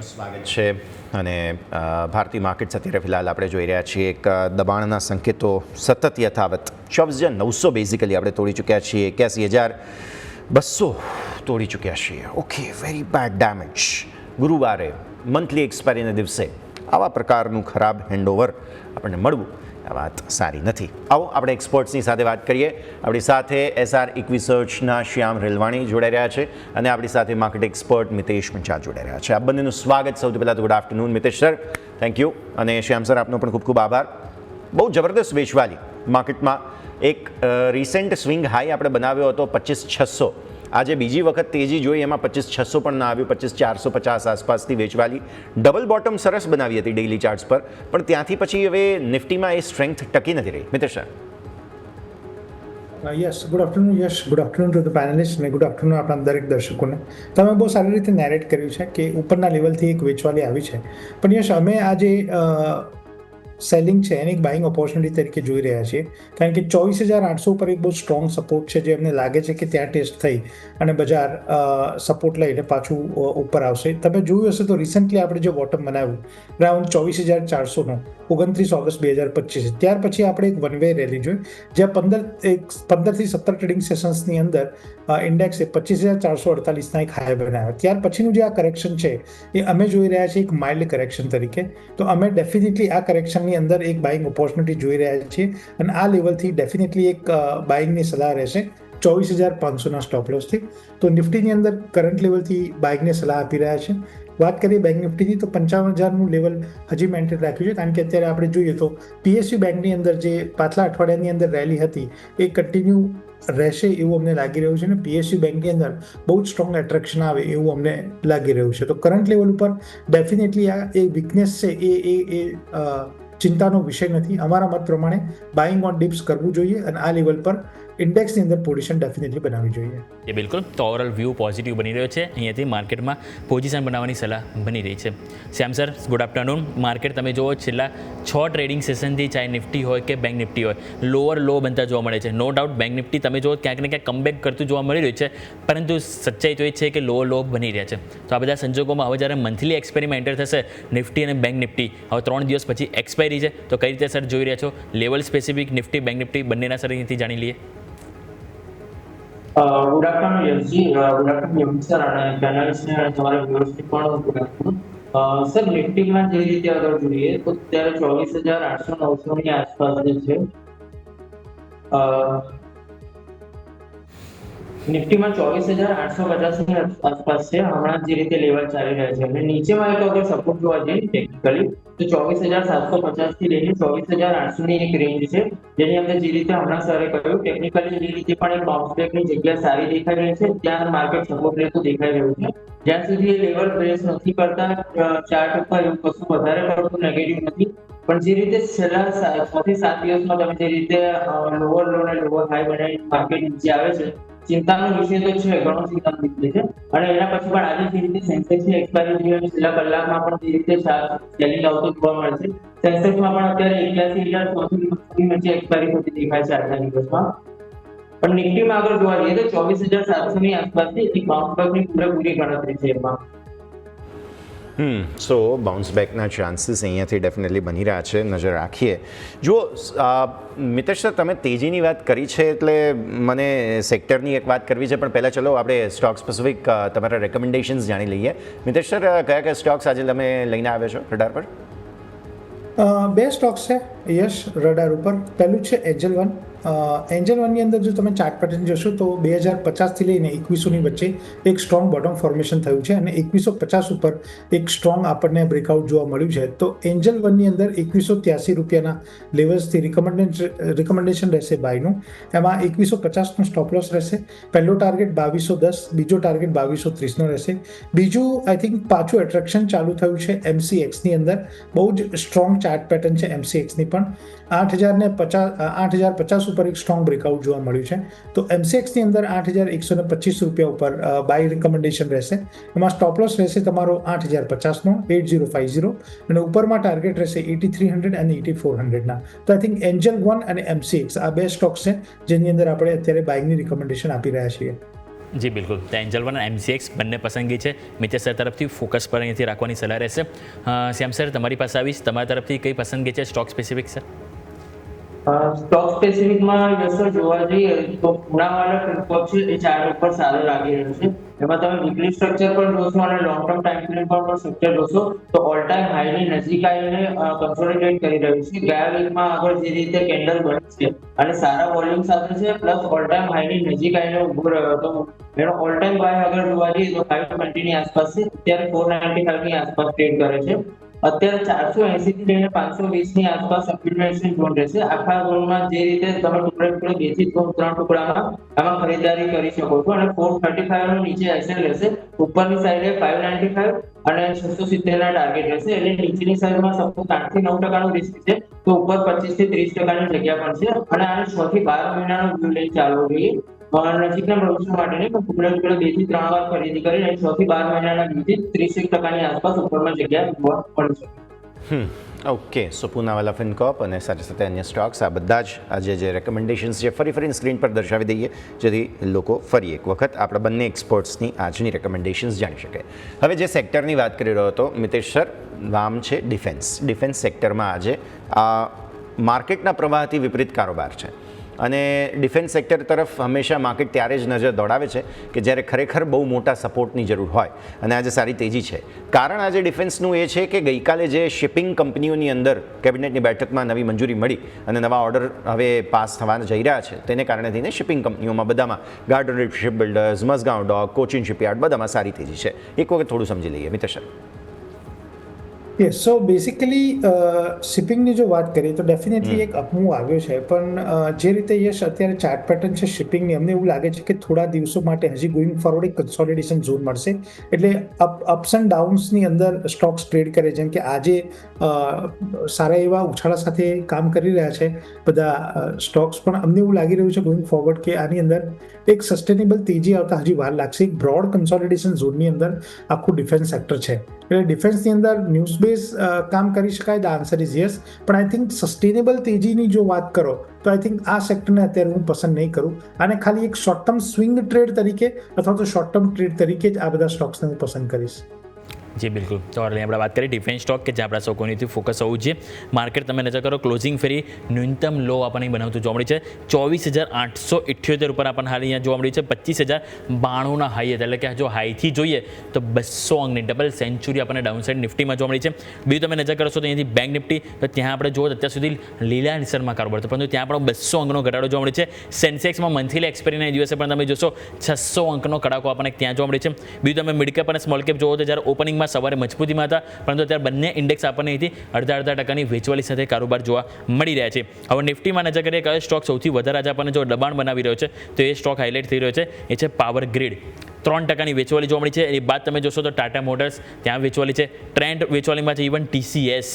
સ્વાગત છે અને ભારતીય માર્કેટ્સ અત્યારે ફિલહાલ આપણે જોઈ રહ્યા છીએ એક દબાણના સંકેતો સતત યથાવત. 24,900 બેઝિકલી આપણે તોડી ચૂક્યા છીએ, 81,200 તોડી ચૂક્યા છીએ. Okay, very bad damage. ગુરુવારે મંથલી એક્સપાયરીના દિવસે આવા પ્રકારનું ખરાબ હેન્ડઓવર આપણને મળવું આ વાત સારી નથી. આવો આપણે એક્સપર્ટ્સની સાથે વાત કરીએ. આપણી સાથે SR ઇક્વિસર્ચના શ્યામ રેલવાણી જોડાઈ રહ્યા છે અને આપણી સાથે માર્કેટ એક્સપર્ટ મિતેશ પંચાલ જોડાઈ રહ્યા છે. આ બંનેનું સ્વાગત. સૌથી પહેલાં તો good afternoon Mitesh sir, thank you, અને શ્યામ સર આપનો પણ ખૂબ ખૂબ આભાર. બહુ જબરદસ્ત વેચવાલી માર્કેટમાં. એક રિસેન્ટ સ્વિંગ હાઈ આપણે બનાવ્યો હતો 25,600. આજે બીજી વખત તેજી જોઈ, એમાં 25,600 પણ ના આવ્યું, 25,450 આસપાસથી વેચવાલી. ડબલ બોટમ સરસ બનાવી હતી ડેઇલી ચાર્ટ્સ પર, પણ ત્યાંથી પછી હવે નિફ્ટીમાં એ સ્ટ્રેન્થ ટકી નથી રહી. Mitesh sir. Yes, good afternoon. Yes, good afternoon to the panellist અને ગુડ આફ્ટરનૂન આપણા દરેક દર્શકોને. તમે બહુ સારી રીતે નેરેટ કર્યું છે કે ઉપરના લેવલથી એક વેચવાલી આવી છે, પણ યસ અમે આજે સેલિંગ છે એની એક બાઇંગ ઓપોર્ચ્યુનિટી તરીકે જોઈ રહ્યા છીએ, કારણ કે 24,800 પર એક બહુ સ્ટ્રોંગ સપોર્ટ છે જે અમને લાગે છે કે ત્યાં ટેસ્ટ થઈ અને બજાર સપોર્ટ લઈને પાછું ઉપર આવશે. તમે જોયું હશે તો રિસન્ટલી આપણે જે બોટમ બનાવ્યું રાઉન્ડ 24,400નો 29 ઓગસ્ટ 2025, ત્યાર પછી આપણે એક વન વે રેલી જોઈ જ્યાં 15થી 17 ટ્રેડિંગ સેશન્સની અંદર ઇન્ડેક્સે 25,448ના એક હાઈ બનાવ્યો. ત્યાર પછીનું જે આ કરેક્શન છે એ અમે જોઈ રહ્યા છીએ એક માઇલ્ડ કરેક્શન તરીકે. તો અમે ડેફિનેટલી આ કરેક્શનની અંદર એક બાઇંગ ઓપોર્ચ્યુનિટી જોઈ રહ્યા છીએ અને આ લેવલથી ડેફિનેટલી એક બાઇંગની સલાહ રહેશે 24,500ના સ્ટોપ લોસથી. તો નિફ્ટીની અંદર કરંટ લેવલથી બાઇંગની સલાહ આપી રહ્યા છે. વાત કરીએ બેંક નિફ્ટીની તો 55,000નું લેવલ હજી મેન્ટેન રાખ્યું છે, કારણ કે અત્યારે આપણે જોઈએ તો PSU બેંકની અંદર જે પાછલા અઠવાડિયાની અંદર રેલી હતી એ કન્ટિન્યુ રહેશે એવું અમને લાગી રહ્યું છે અને PSU બેંકની અંદર બહુ જ સ્ટ્રોંગ એટ્રેક્શન આવે એવું અમને લાગી રહ્યું છે. તો કરંટ લેવલ ઉપર ડેફિનેટલી આ એ વીકનેસ છે એ ચિંતાનો વિષય નથી. અમારા મત પ્રમાણે બાઇંગ ઓન ડિપ્સ કરવું જોઈએ અને આ લેવલ પર ઇન્ડેક્સની અંદર પોઝિશન ડેફિનેટલી બનાવવી જોઈએ. એ બિલકુલ, તો ઓવરઓલ વ્યૂ પોઝિટિવ બની રહ્યો છે. અહીંયાથી માર્કેટમાં પોઝિશન બનાવવાની સલાહ બની રહી છે. શ્યામ સર, ગુડ આફ્ટરનૂન. માર્કેટ તમે જુઓ છેલ્લા 6 ટ્રેડિંગ સેશનથી ચાહે નિફ્ટી હોય કે બેંક નિફ્ટી હોય, લોઅર લો બનતા જોવા મળે છે. નો ડાઉટ બેંક નિફ્ટી તમે જુઓ ક્યાંક ને ક્યાંક કમબેક કરતું જોવા મળી રહ્યું છે, પરંતુ સચ્ચાઈ તો એ છે કે લો બની રહ્યા છે. તો આ બધા સંજોગોમાં હવે જ્યારે મંથલી એક્સપાયરીમાં એન્ટર થશે નિફ્ટી અને બેંક નિફ્ટી, હવે 3 દિવસ પછી એક્સપાયરી છે, તો કઈ રીતે સર જોઈ રહ્યા છો level specific Nifty bank Nifty બંનેના સર અહીંથી જાણી લઈએ. ગુડ આફ્ટરનૂન યશજી, ગુડ આફ્ટરનૂન યશ સર અને પેનલિસ્ટ અને તમારા વ્યુઅર્સને પણ ગુડ આફ્ટરનૂન. સર નિફ્ટીમાં જે રીતે આગળ જોઈએ તો ત્યારે 24,800-900 ની આસપાસ જે છે નિફ્ટીમાં 24,850 ની આસપાસ છે હમણાં જે રીતે લેવલ ચાલી રહ્યા છે. અને નીચેમાં એક અગર સપોર્ટ જોવા જઈએ ટેકનિકલી તો 24,750 થી લઈને 24,800 ની એક રેન્જ છે, જેની અંદર જે રીતે હમણાં સરે કહ્યું ટેકનિકલી જે રીતે પણ એક બાઉન્સ બેકની જગ્યા સારી દેખાઈ રહી છે, ત્યાં માર્કેટ સપોર્ટ લેતું દેખાઈ રહ્યું છે. જ્યાં સુધી એ લેવલ બ્રેસ નથી કરતા ચાર્ટ ઉપર એવું કશું વધારે પડતું નેગેટિવ નથી, પણ જે રીતે છેલ્લા 6 થી 7 દિવસમાં તમે જે રીતે લોઅર લો અને લોઅર હાઈ બનાવી માર્કેટ નીચે આવે છે, ચિંતાનો વિષય તો છે, ઘણો ચિંતાનો વિષય છે. અને એના પછી પણ આજે જે રીતે સેન્સેક્સની એક્સપાયરી જોઈ છેલ્લા કલાકમાં પણ જે રીતે સેલિંગ આવતો જોવા મળે છે, સેન્સેક્સમાં પણ અત્યારે 81,000 વચ્ચે એક્સપાયરી થતી દેખાય છે આજના દિવસમાં. પણ નિફ્ટીમાં આગળ જોવા જઈએ તો 24,700 ની આસપાસથી એક બાઉન્સ બેકની પૂરેપૂરી ગણતરી છે એમાં. સો બાઉન્સ બેકના ચાન્સીસ અહીંયાથી ડેફિનેટલી બની રહ્યા છે, નજર રાખીએ. જુઓ મિતેશ સર, તમે તેજીની વાત કરી છે એટલે મને સેક્ટરની એક વાત કરવી છે, પણ પહેલાં ચલો આપણે સ્ટોક સ્પેસિફિક તમારા રેકમેન્ડેશન્સ જાણી લઈએ. મિતેશ સર, કયા કયા સ્ટોક્સ આજે તમે લઈને આવ્યા છો રડાર પર? 2 સ્ટોક્સ છે યશ રડાર ઉપર. પહેલું છે એન્જલ વન. એન્જલ વનની અંદર જો તમે ચાર્ટ પેટર્ન જોશો તો 2050થી લઈને 2100ની વચ્ચે એક સ્ટ્રોંગ બોટમ ફોર્મેશન થયું છે અને 2150 ઉપર એક સ્ટ્રોંગ આપણને બ્રેકઆઉટ જોવા મળ્યું છે. તો એન્જલ વનની અંદર 2183 રૂપિયાના લેવલ્સથી રિકમેન્ડેશન રહેશે બાયનું. એમાં 2150નો સ્ટોપ લોસ રહેશે. પહેલો ટાર્ગેટ 2210, બીજો ટાર્ગેટ 2230નો રહેશે. બીજું આઈ થિંક પાછું એટ્રેક્શન ચાલુ થયું છે MCXની અંદર. બહુ જ સ્ટ્રોંગ ચાર્ટ પેટર્ન છે MCXની પણ. 8,050 ઉપર એક સ્ટ્રોંગ બ્રેકઆઉટ જોવા મળ્યું છે. તો MCXની અંદર 8,125 રૂપિયા ઉપર બાય રિકમેન્ડેશન રહેશે. એમાં સ્ટોપ લોસ રહેશે તમારો 8,050નો 8050 અને ઉપરમાં ટાર્ગેટ રહેશે 8,300 અને 8,400ના. તો આઈ થિંક એન્જલ વન અને MCX આ 2 સ્ટોક્સ છે જેની અંદર આપણે અત્યારે બાયની રિકમેન્ડેશન આપી રહ્યા છીએ. જી બિલકુલ, તો એન્જલ વન અને MCX બંને પસંદગી છે. મિતેશ સર તરફથી ફોકસ પર અહીંયાથી રાખવાની સલાહ રહેશે. શ્યામ સર, તમારી પાસે આવીશ, તમારા તરફથી કઈ પસંદગી છે સ્ટોક સ્પેસિફિક સર? સ્ટોક સ્પેસિફિકમાં યસર જોવા જઈએ તો પૂણાવાળા ફ્લિપફ્લોપ છે એ ચાર્ટ ઉપર સારો લાગી રહ્યો છે. એમાં તમે વીકલી સ્ટ્રક્ચર પણ જોશો અને લોંગ ટર્મ ટાઈમ ફ્રેમ પર પણ સ્ટ્રક્ચર જોશો તો ઓલ ટાઈમ હાઈની નજીક આવીને કન્સોલિડેટ કરી રહ્યું છે. ગયા વીકમાં આગળ જે રીતે કેન્ડલ બની છે અને સારા વોલ્યુમ સાથે છે, પ્લસ ઓલ ટાઈમ હાઈની નજીક આવીને ઉભો રહ્યો હતો. એનો ઓલ ટાઈમ બાય આગળ જોવા જઈએ તો 520 ની આસપાસ છે, અત્યારે 495 ની આસપાસ ટ્રેડ કરે છે. અત્યારે 480 થી લઈને 520 ની આસપાસ અક્યુમ્યુલેશન ઝોન રહેશે. આખા ઝોનમાં જે રીતે તમે ટુકડે 2 થી 3 ટુકડામાં આમાં ખરીદારી કરી શકો છો અને 435 નો નીચે એસએલ રહેશે. ઉપરની સાઈડે 595 અને 670 ના ટાર્ગેટ રહેશે. એટલે નીચેની સાઈડમાં સપોઝ 8 થી 9% રિસ્ક છે તો ઉપર 25 થી 30% ની જગ્યા પણ છે અને આને 6 થી 12 મહિનાનો વ્યૂ લઈને ચાલવો જોઈએ. નજીકના ભવિષ્ય માટે નહીં, પણ ટુકડે 2 થી 3 વાર ખરીદી કરીને 6 થી 12 મહિનાના વ્યૂથી 30% ની આસપાસ ઉપરમાં જગ્યા જોવા મળી શકે. ઓકે, સો પૂનાવાલા ફિનકોપ અને સાથે સાથે અન્ય સ્ટોક્સ આ બધા જ આજે જે રેકમેન્ડેશન્સ છે ફરીને સ્ક્રીન પર દર્શાવી દઈએ, જેથી લોકો ફરી એક વખત આપણા બંને એક્સપર્ટ્સની આજની રેકમેન્ડેશન્સ જાણી શકે. હવે જે સેક્ટરની વાત કરી રહ્યો હતો મિતેશ સર, નામ છે ડિફેન્સ સેક્ટરમાં આજે માર્કેટના પ્રવાહથી વિપરીત કારોબાર છે અને ડિફેન્સ સેક્ટર તરફ હંમેશા માર્કેટ ત્યારે જ નજર દોડાવે છે કે જ્યારે ખરેખર બહુ મોટા સપોર્ટની જરૂર હોય અને આજે સારી તેજી છે. કારણ આજે ડિફેન્સનું એ છે કે ગઈકાલે જે શિપિંગ કંપનીઓની અંદર કેબિનેટની બેઠકમાં નવી મંજૂરી મળી અને નવા ઓર્ડર હવે પાસ થવાના જઈ રહ્યા છે, તેને કારણે થઈને શિપિંગ કંપનીઓમાં બધામાં ગાર્ડન શિપ બિલ્ડર્સ, મઝગાંવ ડોક, કોચિન શિપયાર્ડ બધામાં સારી તેજી છે. એક વખત થોડું સમજી લઈએ Mitesh sir. Yes so basically શિપિંગની જો વાત કરીએ તો ડેફિનેટલી એક અપમૂવ આવ્યો છે, પણ જે રીતે યશ અત્યારે ચાર્ટ પેટર્ન છે શિપિંગની, અમને એવું લાગે છે કે થોડા દિવસો માટે હજી ગોઈંગ ફોરવર્ડ એક કન્સોલિડેશન ઝોન મળશે. એટલે અપ્સ એન્ડ ડાઉન્સની અંદર સ્ટોક્સ ટ્રેડ કરે, જેમ કે આજે સારા એવા ઉછાળા સાથે કામ કરી રહ્યા છે બધા સ્ટોક્સ, પણ અમને એવું લાગી રહ્યું છે ગોઈંગ ફોરવર્ડ કે આની અંદર એક સસ્ટેનેબલ તેજી આવતા હજી વાર લાગશે. એક બ્રોડ કન્સોલિડેશન ઝોનની અંદર આખું ડિફેન્સ સેક્ટર છે, એટલે ડિફેન્સની અંદર ન્યૂઝ બેઝ કામ કરી શકાય. ધ આન્સર ઇઝ યસ, પણ આઈ થિંક સસ્ટેનેબલ તેજીની જો વાત કરો તો આઈ થિંક આ સેક્ટરને અત્યારે હું પસંદ નહીં કરું. આને ખાલી એક શોર્ટ ટર્મ સ્વિંગ ટ્રેડ તરીકે અથવા તો શોર્ટ ટર્મ ટ્રેડ તરીકે જ આ બધા સ્ટોક્સને હું પસંદ કરીશ. જી બિલકુલ. તો આપણે વાત કરીએ ડિફેન્સ સ્ટોક કે જે આપણા સૌ કોઈથી ફોકસ હોવું જોઈએ. માર્કેટ તમે નજર કરો, ક્લોઝિંગ ફેરી ન્યૂનતમ લો આપણને બનાવતું જોવા મળે છે 24,878 ઉપર આપણને હાલ અહીંયા જોવા મળ્યું છે. 25,092ના હાઈ હતા, એટલે કે જો હાઈથી જોઈએ તો 200 અંકની ડબલ સેન્ચુરી આપણને ડાઉનસાઇડ નિફ્ટીમાં જોવા મળી છે. બીજું તમે નજર કરશો તો અહીંયાથી બેંક નિફ્ટી, તો ત્યાં આપણે જોવો અત્યાર સુધી લીલા નિશાનમાં કારોબાર હતો, પરંતુ ત્યાં પણ 200 અંકનો ઘટાડો જોવા મળે છે. સેન્સેક્સમાં મંથલી એક્સપાયરીના દિવસે પણ તમે જોશો 600 અંકનો કડાકો આપણને ત્યાં જોવા મળે છે. બીજું તમે મિડ કેપ અને સ્મોલ કેપ જોવો તો જ્યારે ઓપનિંગમાં સવારે મજબૂતીમાં હતા, પરંતુ અત્યારે બંને ઇન્ડેક્સ આપણને અહીંથી અડધા ટકાની વેચવાલી સાથે કારોબાર જોવા મળી રહ્યા છે. હવે નિફ્ટીમાં નજર કરીએ કયો સ્ટોક સૌથી વધારે આજે આપણને જો દબાણ બનાવી રહ્યો છે, તો એ સ્ટોક હાઇલાઇટ થઈ રહ્યો છે, એ છે પાવર ગ્રીડ. 3% વેચવાલી જોવા મળી છે. એની બાદ તમે જોશો તો ટાટા મોટર્સ ત્યાં વેચવાલી છે. ટ્રેન્ડ વેચવાલીમાં છે. ઇવન TCS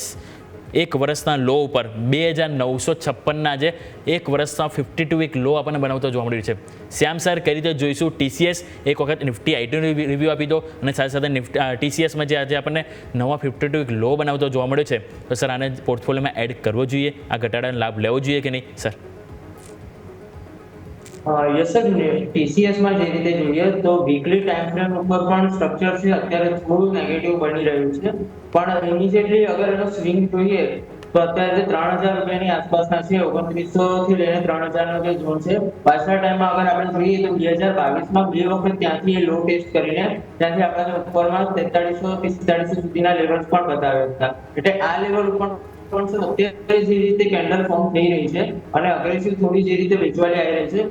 એક વર્ષના લો ઉપર 2,956ના જે એક વર્ષના 52 વીક લો આપણને બનાવતો જોવા મળ્યું છે. શ્યામ સર કઈ રીતે જોઈશું TCS, એક વખત નિફ્ટી આઈટીનું રિવ્યૂ આપી દો, અને સાથે સાથે TCSમાં જે આજે આપણને નવા 52 વીક લો બનાવતો જોવા મળ્યો છે, તો સર આને પોર્ટફોલિયોમાં એડ કરવો જોઈએ, આ ઘટાડાનો લાભ લેવો જોઈએ કે નહીં સર? યસ સર, TCSમાં જે રીતે જોઈએ તો વીકલી ટાઈમ ફ્રેમ ઉપર પણ સ્ટ્રક્ચર છે અત્યારે થોડું નેગેટિવ બની રહ્યું છે, પણ ઇમિડિયેટલી અગર એનો સ્વિંગ જોઈએ તો અત્યારે 3,000 રૂપિયાની આસપાસના છે. 2900 થી લઈને 3,000 નો જે ઝોન છે. પાછલા ટાઈમમાં અગર આપણે જોઈએ તો 2022માં બે વખત ત્યાંથી એ લો ટેસ્ટ કરીને ત્યાંથી આપણે ઉપરમાં 4300 થી 4700 સુધીના લેવલ્સ પણ બતાવ્યા હતા. એટલે આ લેવલ ઉપર પણ અત્યારે જે રીતે કેન્ડલ ફોર્મ થઈ રહી છે અને અગ્રેસિવ થોડી જે રીતે વેચવાલી આવી રહી છે,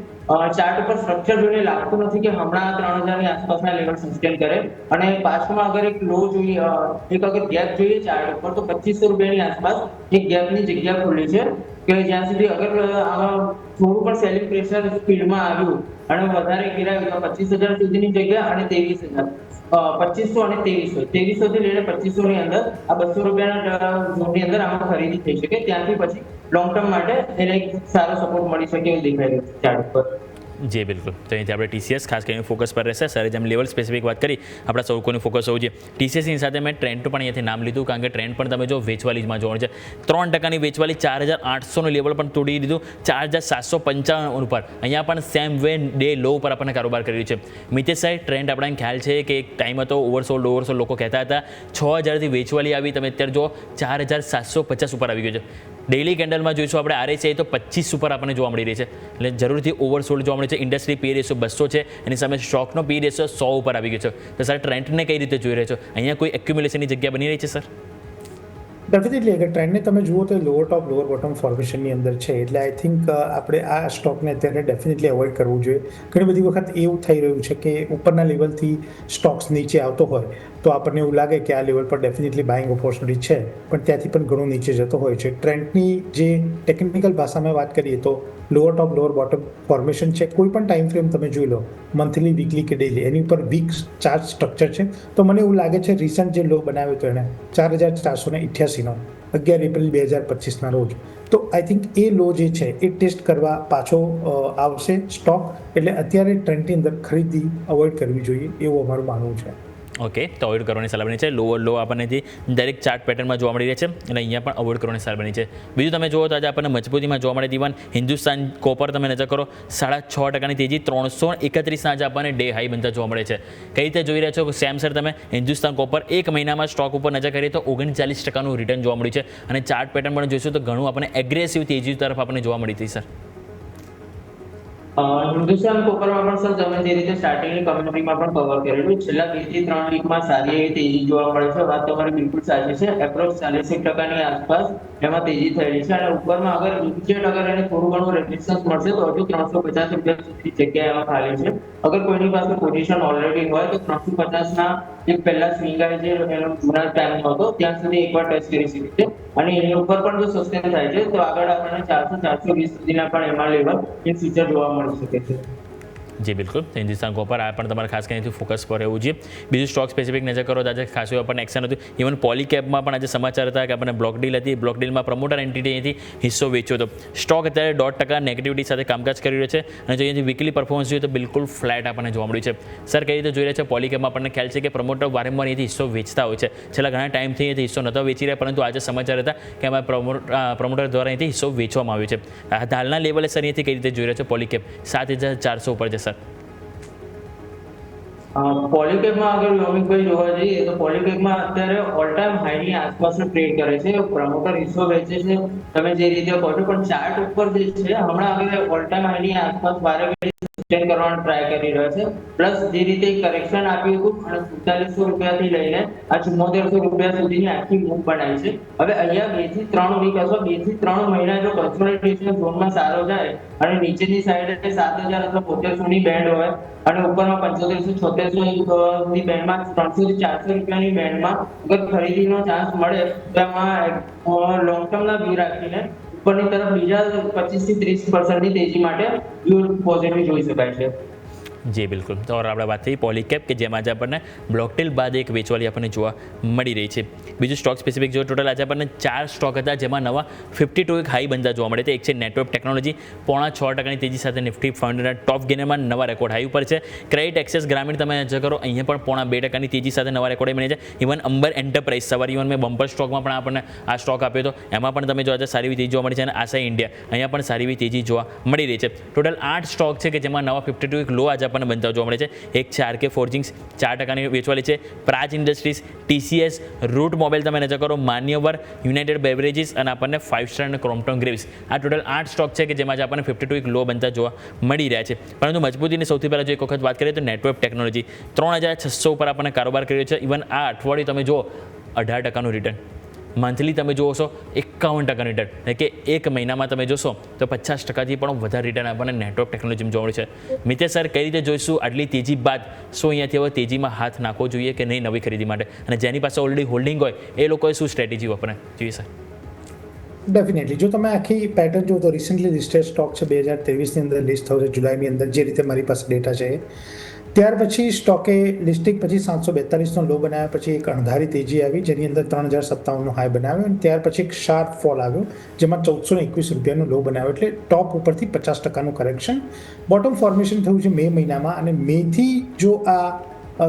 ચાર્ટ ઉપર સ્ટ્રક્ચર જોઈને લાગતું નથી કે હમણાં 3,000ની આસપાસના લેવલ સસ્ટેન કરે. અને પાછળમાં અગર એક લો જોઈએ, એક અગર ગેપ જોઈએ ચાર્ટ ઉપર, તો 2,500 રૂપિયાની આસપાસ એક ગેપની જગ્યા ખુલી છે કે જ્યાં સુધી અગર આમાં થોડું પણ સેલિંગ પ્રેશર સ્પીડમાં આવ્યું અને વધારે ગિરાયું તો 25,000 સુધીની જગ્યા અને 23,000, 2500 અને 2300 થી લઈને 2500 ની અંદર આ 200 રૂપિયાના ઝોનની અંદર આમાં ખરીદી થઈ શકે. ત્યાંથી પછી લોંગ ટર્મ માટે એને એક સારો સપોર્ટ મળી શકે એવું દેખાઈ રહ્યું છે ચાર્ટ પર. જી બિલકુલ. તો અહીંથી આપણે TCS ખાસ કરીને ફોકસ પર રહેશે. સરે જેમ લેવલ સ્પેસિફિક વાત કરી, આપણા સૌ કોઈનું ફોકસ હોવું જોઈએ. TCSની સાથે મેં ટ્રેન્ડનું પણ અહીંયાથી નામ લીધું, કારણ કે ટ્રેન્ડ પણ તમે જો વેચવાલીમાં જોવાનું છે. 3%ની વેચવાલી, 4,800નું લેવલ પણ તોડી દીધું, 4,755 ઉપર. અહીંયા પણ સેમ વે ડે લો ઉપર આપણને કારોબાર કરી રહ્યું છે. મિતેશ સાહેબ, ટ્રેન્ડ આપણને ખ્યાલ છે કે એક ટાઈમ હતો ઓવરસોલ્ડ લોકો કહેતા હતા, 6,000થી વેચવાલી આવી, તમે અત્યારે જો 4,750 ઉપર આવી ગયું છે. ડેઇલી કેન્ડલમાં જોઈશું આપણે RSI તો 25 ઉપર આપણને જોવા મળી રહી છે, એટલે જરૂરથી ઓવરસોલ્ડ જોવા મળે છે. ઇન્ડસ્ટ્રી પી રેશિયો 200 છે, એની સામે સ્ટોકનો પી રેશિયો 100 ઉપર આવી ગયો છે. તો સર ટ્રેન્ડને કઈ રીતે જોઈ રહ્યા છો? અહીંયા કોઈ એક્યુમ્યુલેશનની જગ્યા બની રહી છે સર? ડેફિનેટલી અગર ટ્રેન્ડને તમે જુઓ તો લોઅર ટોપ લોઅર બોટમ ફોર્મેશનની અંદર છે, એટલે આઈ થિંક આપણે આ સ્ટોકને અત્યારે ડેફિનેટલી અવોઇડ કરવું જોઈએ. ઘણી બધી વખત એવું થઈ રહ્યું છે કે ઉપરના લેવલથી સ્ટોક્સ નીચે આવતો હોય તો આપણને એવું લાગે કે આ લેવલ પર ડેફિનેટલી બાઇંગ ઓપોર્ચ્યુનિટી છે, પણ ત્યાંથી પણ ઘણું નીચે જતો હોય છે. ટ્રેન્ડની જે ટેકનિકલ ભાષામાં વાત કરીએ તો લોઅર ટોપ લોઅર બોટમ ફોર્મેશન છે. કોઈ પણ ટાઈમ ફ્રેમ તમે જોઈ લો, મંથલી, વીકલી કે ડેલી, એની ઉપર વીક ચાર્ટ સ્ટ્રક્ચર છે. તો મને એવું લાગે છે રિસન્ટ જે લો બનાવ્યો હતો એણે 4,488નો 11 એપ્રિલ 2025ના રોજ, તો આઈ થિંક એ લો જે છે એ ટેસ્ટ કરવા પાછો આવશે સ્ટોક, એટલે અત્યારે ટ્રેન્ડની અંદર ખરીદી અવોઇડ કરવી જોઈએ એવું અમારું માનવું છે. ઓકે, તો અવોઇડ કરવાની સલાહ બની છે. લોઅર લો આપણને દરેક ચાર્ટ પેટર્નમાં જોવા મળી રહી છે, અને અહીંયા પણ અવોઇડ કરવાની સલાહ બની છે. બીજું તમે જુઓ તો આજે આપણને મજબૂતીમાં જોવા મળે ઇવન હિન્દુસ્તાન કોપર તમે નજર કરો, 6.5% તેજી, 331 આજે આપણને ડે હાઈ બનતા જોવા મળે છે. કઈ રીતે જોઈ રહ્યા છો સેમ સર તમે? હિન્દુસ્તાન કોપર એક મહિનામાં સ્ટોક ઉપર નજર કરીએ તો 39%નું રિટર્ન જોવા મળ્યું છે, અને ચાર્ટ પેટર્ન પણ જોઈશું તો ઘણું આપણને એગ્રેસિવ તેજી તરફ આપણને જોવા મળી હતી સર. હિન્દુસ્તાન કોપરમાં પણ સર તમે જે રીતે સ્ટાર્ટિંગની કમ્યુનિટીમાં પણ કવર કરેલું, છેલ્લા 2 થી 3 વીકમાં સારી એવી તેજી જોવા મળે છે. વાત તમારી બિલકુલ સાચી છે. એપ્રોક્સ 40% આસપાસ એમાં તેજી થયેલી છે, અને ઉપરમાં અગર ઇમિડિયેટ અગર એને થોડું ઘણું રેઝિસ્ટન્સ મળશે તો હજુ 350 રૂપિયા સુધી જગ્યા એમાં ખાલી છે. અગર કોઈની પાસે પોઝિશન ઓલરેડી હોય તો 350 જે પહેલા સ્વિંગ આવે છે એનો જૂના ટાઈમ હતો ત્યાં સુધી એકવાર ટચ કરી શકે છે, અને એની ઉપર પણ જો સસ્ટેન થાય છે તો આગળ આપણને 400-420 સુધીના પણ એમાં લેવલ ઇન ફ્યુચર જોવા મળી શકે છે. જી બિલકુલ, હિન્દુસ્તાન કોપર આ પણ તમારે ખાસ કરીને ફોકસ પર રહેવું જોઈએ. બીજું સ્ટોક સ્પેસિફિક નજર કરો તો આજે ખાસું આપણને એક્શન હતું. ઇવન પોલીકેબમાં પણ આજે સમાચાર હતા કે આપણને બ્લોક ડીલ હતી. બ્લોક ડીલમાં પ્રમોટર એન્ટિટી અહીંથી હિસ્સો વેચ્યો હતો. સ્ટોક અત્યારે 1.5% નેગેટિવિટી સાથે કામકાજ કરી રહ્યો છે, અને જો અહીંથી વીકલી પરફોર્મન્સ જોઈએ તો બિલકુલ ફ્લેટ આપણને જોવા મળ્યું છે. સર કઈ રીતે જોઈ રહ્યા છે પોલીકેબમાં આપણને ખ્યાલ છે કે પ્રમોટર વારંવાર અહીંથી હિસ્સો વેચતા હોય છે. છેલ્લા ઘણા ટાઈમથી અહીંથી હિસ્સો નહોતો વેચી રહ્યા, પરંતુ આજે સમાચાર હતા કે આમાં પ્રમોટર દ્વારા અહીંથી હિસ્સો વેચવામાં આવ્યો છે. હાલના લેવલે સર અહીંથી કઈ રીતે જોઈ રહ્યા છે પોલીકેબ? 7,400 ઉપર છે સર. પોલીકેબમાં અગર યોમિકભાઈ જોવા જઈએ તો પોલીકેબમાં અત્યારે ઓલ ટાઈમ હાઈની આસપાસનો ટ્રેડ કરે છે. પ્રમોટર હિસ્સો વેચે છે તમે જે રીતે કહો છો, પણ ચાર્ટ ઉપર જે છે હમણાં હવે ઓલ ટાઈમ હાઈની આસપાસ વારે સસ્ટેન કરવાનો ટ્રાય કરી રહ્યો છે. પ્લસ જે રીતે કરેક્શન આપ્યું હતું અને 4700 રૂપિયાથી લઈને આ 7400 રૂપિયા સુધીની આખી મૂવ બનાવી છે. હવે અહીંયા 2 થી 3 વીક અથવા 2 થી 3 મહિના જો કન્સોલિડેશન ઝોનમાં સારો જાય અને નીચેની સાઈડે 7000 અથવા 7500 ની બેન્ડ હોય અને ઉપરમાં 7500-7600 ની બેન્ડમાં 300 થી 400 રૂપિયાની બેન્ડમાં અગર ખરીદીનો ચાન્સ મળે તો એમાં લોંગ ટર્મના વ્યૂ રાખીને ઉપરની તરફ બીજા 25 થી 30% ની તેજી માટે વ્યૂ પોઝિટિવ જોઈ શકાય છે. જી બિલકુલ, તો આપણે વાત થઈ પોલીકેબ કે જેમાં આજે આપણને બ્લોક ડીલ બાદ એક વેચવાલી આપણને જોવા મળી રહી છે. બીજું સ્ટોક સ્પેસિફિક જો ટોટલ આજે આપણને 4 સ્ટોક હતા, જેમાં નવા 52 એક હાઈ બનતા જોવા મળે છે. એક છે નેટવર્ક ટેકનોલોજી, 0.5% તેજી સાથે નિફ્ટી 500 ટોપ ગેનરમાં નવા રેકોર્ડ હાઈ ઉપર છે. ક્રેડિટ એક્સેસ ગ્રામીણ તમે નજર કરો અહીંયા પણ 0.2% તેજી સાથે નવા રેકોર્ડ બને છે. ઇવન અંબર એન્ટરપ્રાઇઝ સવારે ઇવન મેં બમ્પર સ્ટોકમાં પણ આપણને આ સ્ટોક આપ્યો હતો, એમાં પણ તમે જો આજે સારી એવી તેજી જોવા મળી છે. અને આશા ઇન્ડિયા અહીંયા પણ સારી એવી તેજી જોવા મળી રહી છે. ટોટલ 8 સ્ટોક છે કે જેમાં નવા 52 એક લો આજે આપણને બનતા જોવા મળે છે. એક છે આરકે ફોર્જિંગ્સ 4%ની વેચવાલી છે. Praj industries, TCS, route mobile તમે નજર કરો, માન્યવર, યુનાઇટેડ બેવરેજીસ અને આપણને 5 સ્ટાર અને ક્રોમ્પ્ટન ગ્રેવ્સ. આ ટોટલ 8 સ્ટોક છે કે જેમાં આજે આપણને 52 એક લો બનતા જોવા મળી રહ્યા છે. પરંતુ મજબૂતીની સૌથી પહેલાં જો એક વખત વાત કરીએ તો નેટવર્ક ટેકનોલોજી 3600 ઉપર આપણને કારોબાર કર્યો છે. ઇવન આ અઠવાડિયું તમે જુઓ 18%નું રિટર્ન, મંથલી તમે જોશો 51% રિટર્ન, એટલે કે એક મહિનામાં તમે જોશો તો 50%થી પણ વધારે રિટર્ન આપણને નેટવર્ક ટેકનોલોજીમાં જોવા મળે છે. મિતેશ સર કઈ રીતે જોઈશું આટલી તેજી બાદ શું અહીંયાથી હવે તેજીમાં હાથ નાખવો જોઈએ કે નહીં નવી ખરીદી માટે, અને જેની પાસે ઓલરેડી હોલ્ડિંગ હોય એ લોકોએ શું સ્ટ્રેટેજી વાપરે જોઈએ સર? ડેફિનેટલી જો તમે આખી પેટર્ન જો તો રિસન્ટલી લિસ્ટેડ સ્ટોક છે 2023ની અંદર લિસ્ટ થયો છે જુલાઈની અંદર, જે રીતે મારી પાસે ડેટા છે. ત્યાર પછી સ્ટોકે લિસ્ટિંગ પછી 742નો લો બનાવ્યા, પછી એક અણધારી તેજી આવી જેની અંદર 3057નો હાઈ બનાવ્યો, અને ત્યાર પછી એક શાર્પ ફોલ આવ્યો જેમાં 1421 રૂપિયાનો લો બનાવ્યો. એટલે ટોપ ઉપરથી 50%નું કરેક્શન. બોટમ ફોર્મેશન થયું છે મે મહિનામાં, અને મેથી જો આ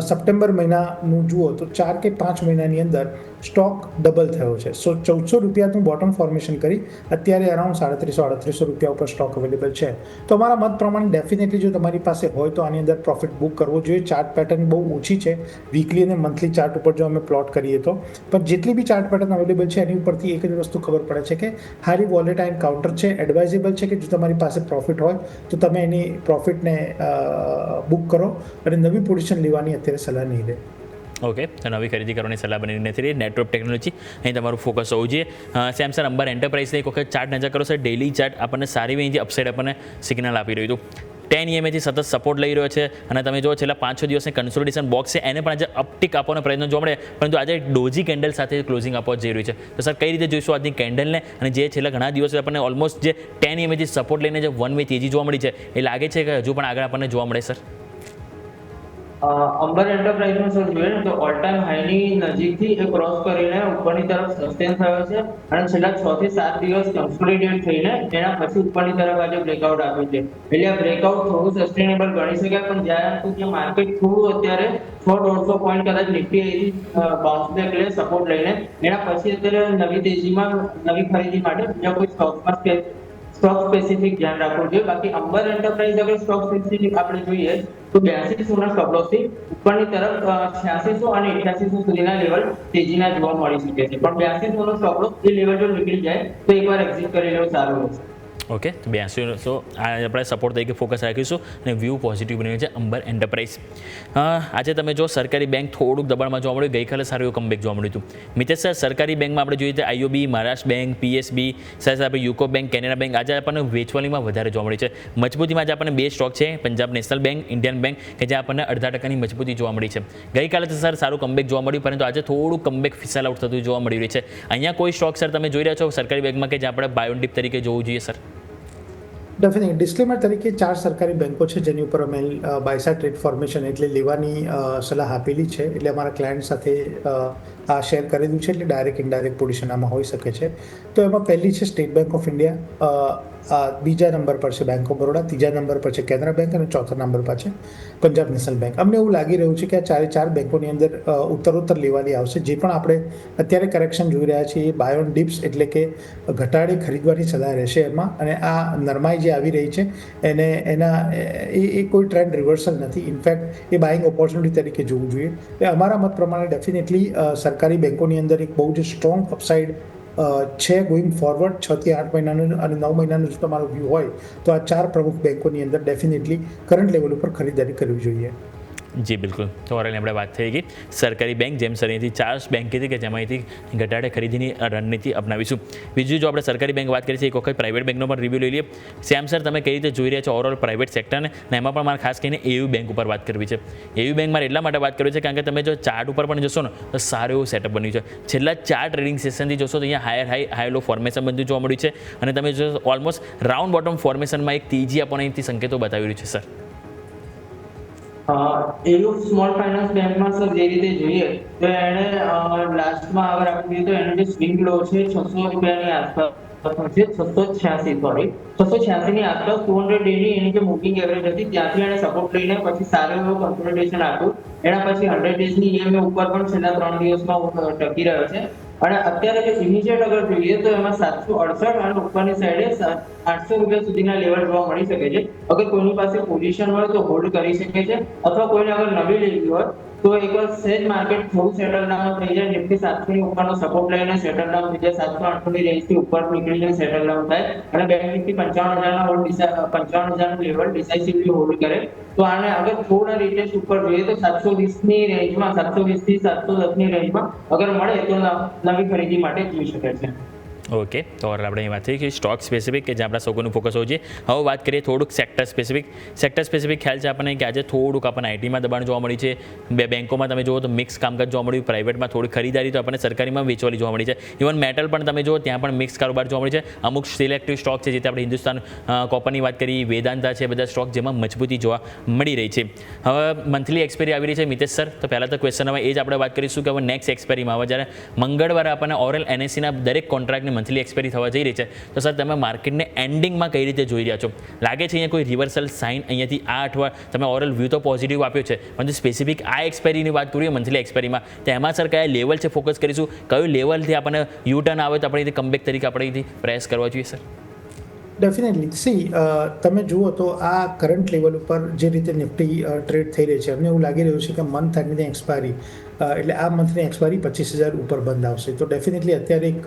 સપ્ટેમ્બર મહિનાનું જુઓ તો 4 કે 5 મહિનાની અંદર સ્ટોક ડબલ થયો છે. સો 1400 રૂપિયાનું બોટમ ફોર્મેશન કરી અત્યારે અરાઉન્ડ 3700-3800 રૂપિયા ઉપર સ્ટોક અવેલેબલ છે. તો અમારા મત પ્રમાણે ડેફિનેટલી જો તમારી પાસે હોય તો આની અંદર પ્રોફિટ બુક કરવો જોઈએ. ચાર્ટ પેટર્ન બહુ ઓછી છે, વીકલી અને મંથલી ચાર્ટ ઉપર જો અમે પ્લોટ કરીએ તો, પણ જેટલી બી ચાર્ટ પેટર્ન અવેલેબલ છે એની ઉપરથી એક જ વસ્તુ ખબર પડે છે કે હારી વોલેટાઇલ કાઉન્ટર છે. એડવાઇઝેબલ છે કે જો તમારી પાસે પ્રોફિટ હોય તો તમે એની પ્રોફિટને બુક કરો, અને નવી પોઝિશન લેવાની અત્યારે સલાહ નહીં રહે. ઓકે, તો નવી ખરીદી કરવાની સલાહ બની નથી રહી. નેટવર્ક ટેકનોલોજી અહીં તમારું ફોકસ હોવું જોઈએ. સેમસંગ અંબર એન્ટરપ્રાઇઝને એક વખત ચાર્ટ નજર કરો સર, ડેલી ચાર્ટ આપણને સારી અહીંથી અપસાઇડ આપણને સિગ્નલ આપી રહ્યું હતું. 10 EMAથી સતત સપોર્ટ લઈ રહ્યો છે, અને તમે જો છેલ્લા 5-6 દિવસની કન્સોલિડેશન બોક્સ છે એને પણ આજે અપટિક આપવાનો પ્રયત્ન જોવા મળે, પરંતુ આજે ડોજી કેન્ડલ સાથે ક્લોઝિંગ આપવા જઈ રહ્યું છે. તો સર કઈ રીતે જોઈશું આજની કેન્ડલને, અને જે છેલ્લા ઘણા દિવસો આપણને ઓલમોસ્ટ જે 10 EMAથી સપોર્ટ લઈને જે 1 વે તેજી જોવા મળી છે એ લાગે છે કે હજુ પણ આગળ આપણને જોવા મળે સર? અંબર એન્ટરપ્રાઇઝમાં સર જોઈએ ને તો ઓલ ટાઈમ હાઈની નજીકથી એ ક્રોસ કરીને ઉપરની તરફ સસ્ટેન થયો છે, અને છેલ્લા 6 થી 7 દિવસ કન્સોલિડેટ થઈને એના પછી ઉપરની તરફ આજે બ્રેકઆઉટ આપ્યું છે. એટલે આ બ્રેકઆઉટ થોડું સસ્ટેનેબલ ગણી શકાય, પણ જ્યાં સુધી માર્કેટ થોડું અત્યારે 100-150 પોઈન્ટ કદાચ નિફ્ટી બાઉન્સ બેક લે સપોર્ટ લઈને, એના પછી અત્યારે નવી તેજીમાં નવી ખરીદી માટે બીજા કોઈ સ્ટોક સ્પેસિફિક ધ્યાન રાખવું જોઈએ. બાકી અંબર એન્ટરપ્રાઇઝ અગર સ્ટોક સ્પેસિફિક આપણે જોઈએ તો 8200ના સ્ટોપ લોસથી ઉપરની તરફ 8600 અને 8800 સુધીના લેવલ તેજીના જોવા મળી શકે છે. પણ 8200નો સ્ટોપ લોસ એ લેવલ જો નીકળી જાય તો એકવાર એક્ઝિટ કરી લેવું સારું રહેશે. ઓકે, તો 82 સો આ આપણે સપોર્ટ તરીકે ફોકસ રાખીશું અને વ્યૂ પોઝિટિવ બન્યું છે અંબર એન્ટરપ્રાઇઝ. આજે તમે જો સરકારી બેંક થોડુંક દબાણમાં જોવા મળ્યું, ગઈકાલે સારું એવું કમબેક જોવા મળ્યું હતું. મિતેશ સર, સરકારી બેંકમાં આપણે જોઈએ તો આઈઓબી, મહારાષ્ટ્ર બેંક, પીએસબી, સાથે આપણે યુકો બેંક, કેનેરા બેંક આજે આપણને વેચવાલીમાં વધારે જોવા મળી છે. મજબૂતીમાં આજે આપણને બે સ્ટોક છે, Punjab national bank, Indian bank, કે જે આપણને 0.5% મજબૂતી જોવા મળી છે. ગઈકાલે તો સર સારું કમબેક જોવા મળ્યું, પરંતુ આજે થોડું કમબેક ફિસલ આઉટ થતું જોવા મળી રહ્યું છે. અહીંયા કોઈ સ્ટોક સર તમે જોઈ રહ્યા છો સરકારી બેંકમાં કે જે આપણે બાય ઓન ડિપ તરીકે જોવું જોઈએ સર? ડેફિનેટ ડિસ્ક્લેમર તરીકે 4 સરકારી બેંકો છે જેની ઉપર અમે બાયસા ટ્રેડ ફોર્મેશન એટલે લેવાની સલાહ આપેલી છે. એટલે અમારા ક્લાયન્ટ સાથે આ શેર કરેલું છે, એટલે ડાયરેક્ટ ઇનડાયરેક્ટ પોઝિશન આમાં હોઈ શકે છે. તો એમાં પહેલી છે સ્ટેટ બેંક ઓફ ઇન્ડિયા, બીજા નંબર પર છે બેંક ઓફ બરોડા, ત્રીજા નંબર પર છે કેનરા બેંક અને ચોથા નંબર પર છે પંજાબ નેશનલ બેંક. અમને એવું લાગી રહ્યું છે કે આ 4 બેંકોની અંદર ઉત્તરોત્તર લેવાની આવશે. જે પણ આપણે અત્યારે કરેક્શન જોઈ રહ્યા છીએ એ બાય ઓન ડિપ્સ એટલે કે ઘટાડે ખરીદવાની સલાહ રહેશે એમાં. અને આ નરમાઈ જે આવી રહી છે એ કોઈ ટ્રેન્ડ રિવર્સલ નથી. ઇનફેક્ટ એ બાઇંગ ઓપોર્ચ્યુનિટી તરીકે જોવું જોઈએ. અમારા મત પ્રમાણે ડેફિનેટલી સરકારી બેંકોની અંદર એક બહુ જ સ્ટ્રોંગ અપસાઇડ છે ગોઈંગ ફોરવર્ડ. 6 થી 8 મહિનાનું અને 9 મહિનાનું જો તમારો વ્યૂ હોય તો આ 4 પ્રમુખ બેંકોની અંદર ડેફિનેટલી કરંટ લેવલ ઉપર ખરીદારી કરવી જોઈએ. જી બિલકુલ, તો ઓરલી આપણે વાત થઈ ગઈ સરકારી બેંક, જેમ સર અહીંથી 4 બેંક હતી કે જેમાંથી ઘટાડે ખરીદીની રણનીતિ અપનાવીશું. બીજું જો આપણે સરકારી બેંક વાત કરીએ છીએ, એક વખત પ્રાઇવેટ બેંકનો પણ રિવ્યૂ લઈ લઈએ. શ્યામ સર, તમે કઈ રીતે જોઈ રહ્યા છો ઓવરઓલ પ્રાઇવેટ સેક્ટરને, ને એમાં પણ મારે ખાસ કરીને એયુ બેંક ઉપર વાત કરવી છે. એયુ બેંક મારે એટલા માટે વાત કરવી છે કારણ કે તમે જો ચાર્ટ ઉપર પણ જોશો ને તો સારું એવું સેટઅપ બન્યું છે. છેલ્લા 4 ટ્રેડિંગ સેશનથી જોશો તો અહીંયા હાઈ લો ફોર્મેશન બધું જોવા મળ્યું છે અને તમે જો ઓલમોસ્ટ રાઉન્ડ બોટમ ફોર્મેશનમાં એક તેજી આપણને અહીંથી સંકેતો બતાવી રહ્યું છે સર. એવું સ્મોલ ફાઇનાન્સ બેંકમાં સર જે રીતે જોઈએ તો એને લાસ્ટમાં અગર આપણે જોઈએ તો એનો જે સ્વિંગ લો છે 600 રૂપિયાની આસપાસ છે, 686 ની આસપાસ 200 ડેની એની જે મૂવિંગ એવરેજ હતી ત્યાંથી એને સપોર્ટ લઈને પછી સારું એવું કન્સોલિડેશન આપ્યું. એના પછી 100 ડેઝની ઈએમએ ઉપર પણ છેલ્લા 3 દિવસમાં ટકી રહ્યો છે. અને અત્યારે જે ઇમિડિયેટ અગર જોઈએ તો એમાં 768 અને ઉપરની સાઈડે 800 રૂપિયા સુધીના લેવલ જોવા મળી શકે છે. અગર કોઈની પાસે પોઝિશન હોય તો હોલ્ડ કરી શકે છે, અથવા કોઈને અગર નવી લેવી હોય તો એકવાર સેજ માર્કેટ થોડું સેટલ ડાઉન થઈ જાય, નિફ્ટી 700 ની ઉપરનો સપોર્ટ લઈને સેટલ ડાઉન થઈ જાય, 700-800 ની રેન્જથી ઉપર નીકળીને સેટલ ડાઉન થાય અને બેંક નિફ્ટી 55,000 નું લેવલ ડિસાઇસિવલી હોલ્ડ કરે તો આને અગર થોડા રિટેસ્ટ ઉપર જોઈએ તો 720 ની રેન્જમાં, 720 થી 710 ની રેન્જમાં અગર મળે તો નવી ખરીદી માટે જોઈ શકે છે. ઓકે, તો આપણે અહીં વાત થઈ કે સ્ટોક સ્પેસિફિક કે જ્યાં આપણા સૌનું ફોકસ હોવું જોઈએ. હવે વાત કરીએ થોડુંક સેક્ટર સ્પેસિફિક ખ્યાલ છે આપણને કે આજે થોડુંક આપણને આઈટીમાં દબાણ જોવા મળ્યું છે. બે બેંકોમાં તમે જુઓ તો મિક્સ કામકાજ જોવા મળ્યું, પ્રાઇવેટમાં થોડી ખરીદારી તો આપણને સરકારીમાં વેચવાલી જોવા મળી છે. ઇવન મેટલ પણ તમે જુઓ ત્યાં પણ મિક્સ કારોબાર જોવા મળી છે. અમુક સિલેક્ટિવ સ્ટોક છે, જે આપણે હિન્દુસ્તાન કોપરની વાત કરી, વેદાંતા છે, બધા સ્ટોક જેમાં મજબૂતી જોવા મળી રહી છે. હવે મંથલી એક્સપાયરી આવી રહી છે મિતેશ સર, તો પહેલાં તો ક્વેશ્ચન હવે એ જ આપણે વાત કરીશું કે હવે નેક્સ્ટ એક્સપાયરીમાં હવે જ્યારે મંગળવારે આપણને ઓરલ એનએસસીના દરેક કોન્ટ્રાક્ટની મંથલી એક્સપાયરી થવા જઈ રહી છે, તો સર તમે માર્કેટને એન્ડિંગમાં કઈ રીતે જોઈ રહ્યા છો? લાગે છે અહીંયા કોઈ રિવર્સલ સાઇન અહીંયાથી આ અઠવાડિયે તમે ઓરલ વ્યૂ તો પોઝિટિવ આપ્યો છે, પરંતુ સ્પેસિફિક આ એક્સપાયરીની વાત કરીએ મંથલી એક્સપાયરીમાં, તો એમાં સર કયા લેવલ છે ફોકસ કરીશું, કયું લેવલથી આપણને યુ ટર્ન આવે તો આપણે કમબેક તરીકે આપણે અહીંથી પ્રયાસ કરવા જોઈએ સર? ડેફિનેટલી તમે જુઓ તો આ કરંટ લેવલ ઉપર જે રીતે નિફ્ટી ટ્રેડ થઈ રહી છે, અમને એવું લાગી રહ્યું છે કે મંથ એન્ડની એક્સપાયરી એટલે આ મંથની એક્સપાયરી 25,000 ઉપર બંધ આવશે. તો ડેફિનેટલી અત્યારે એક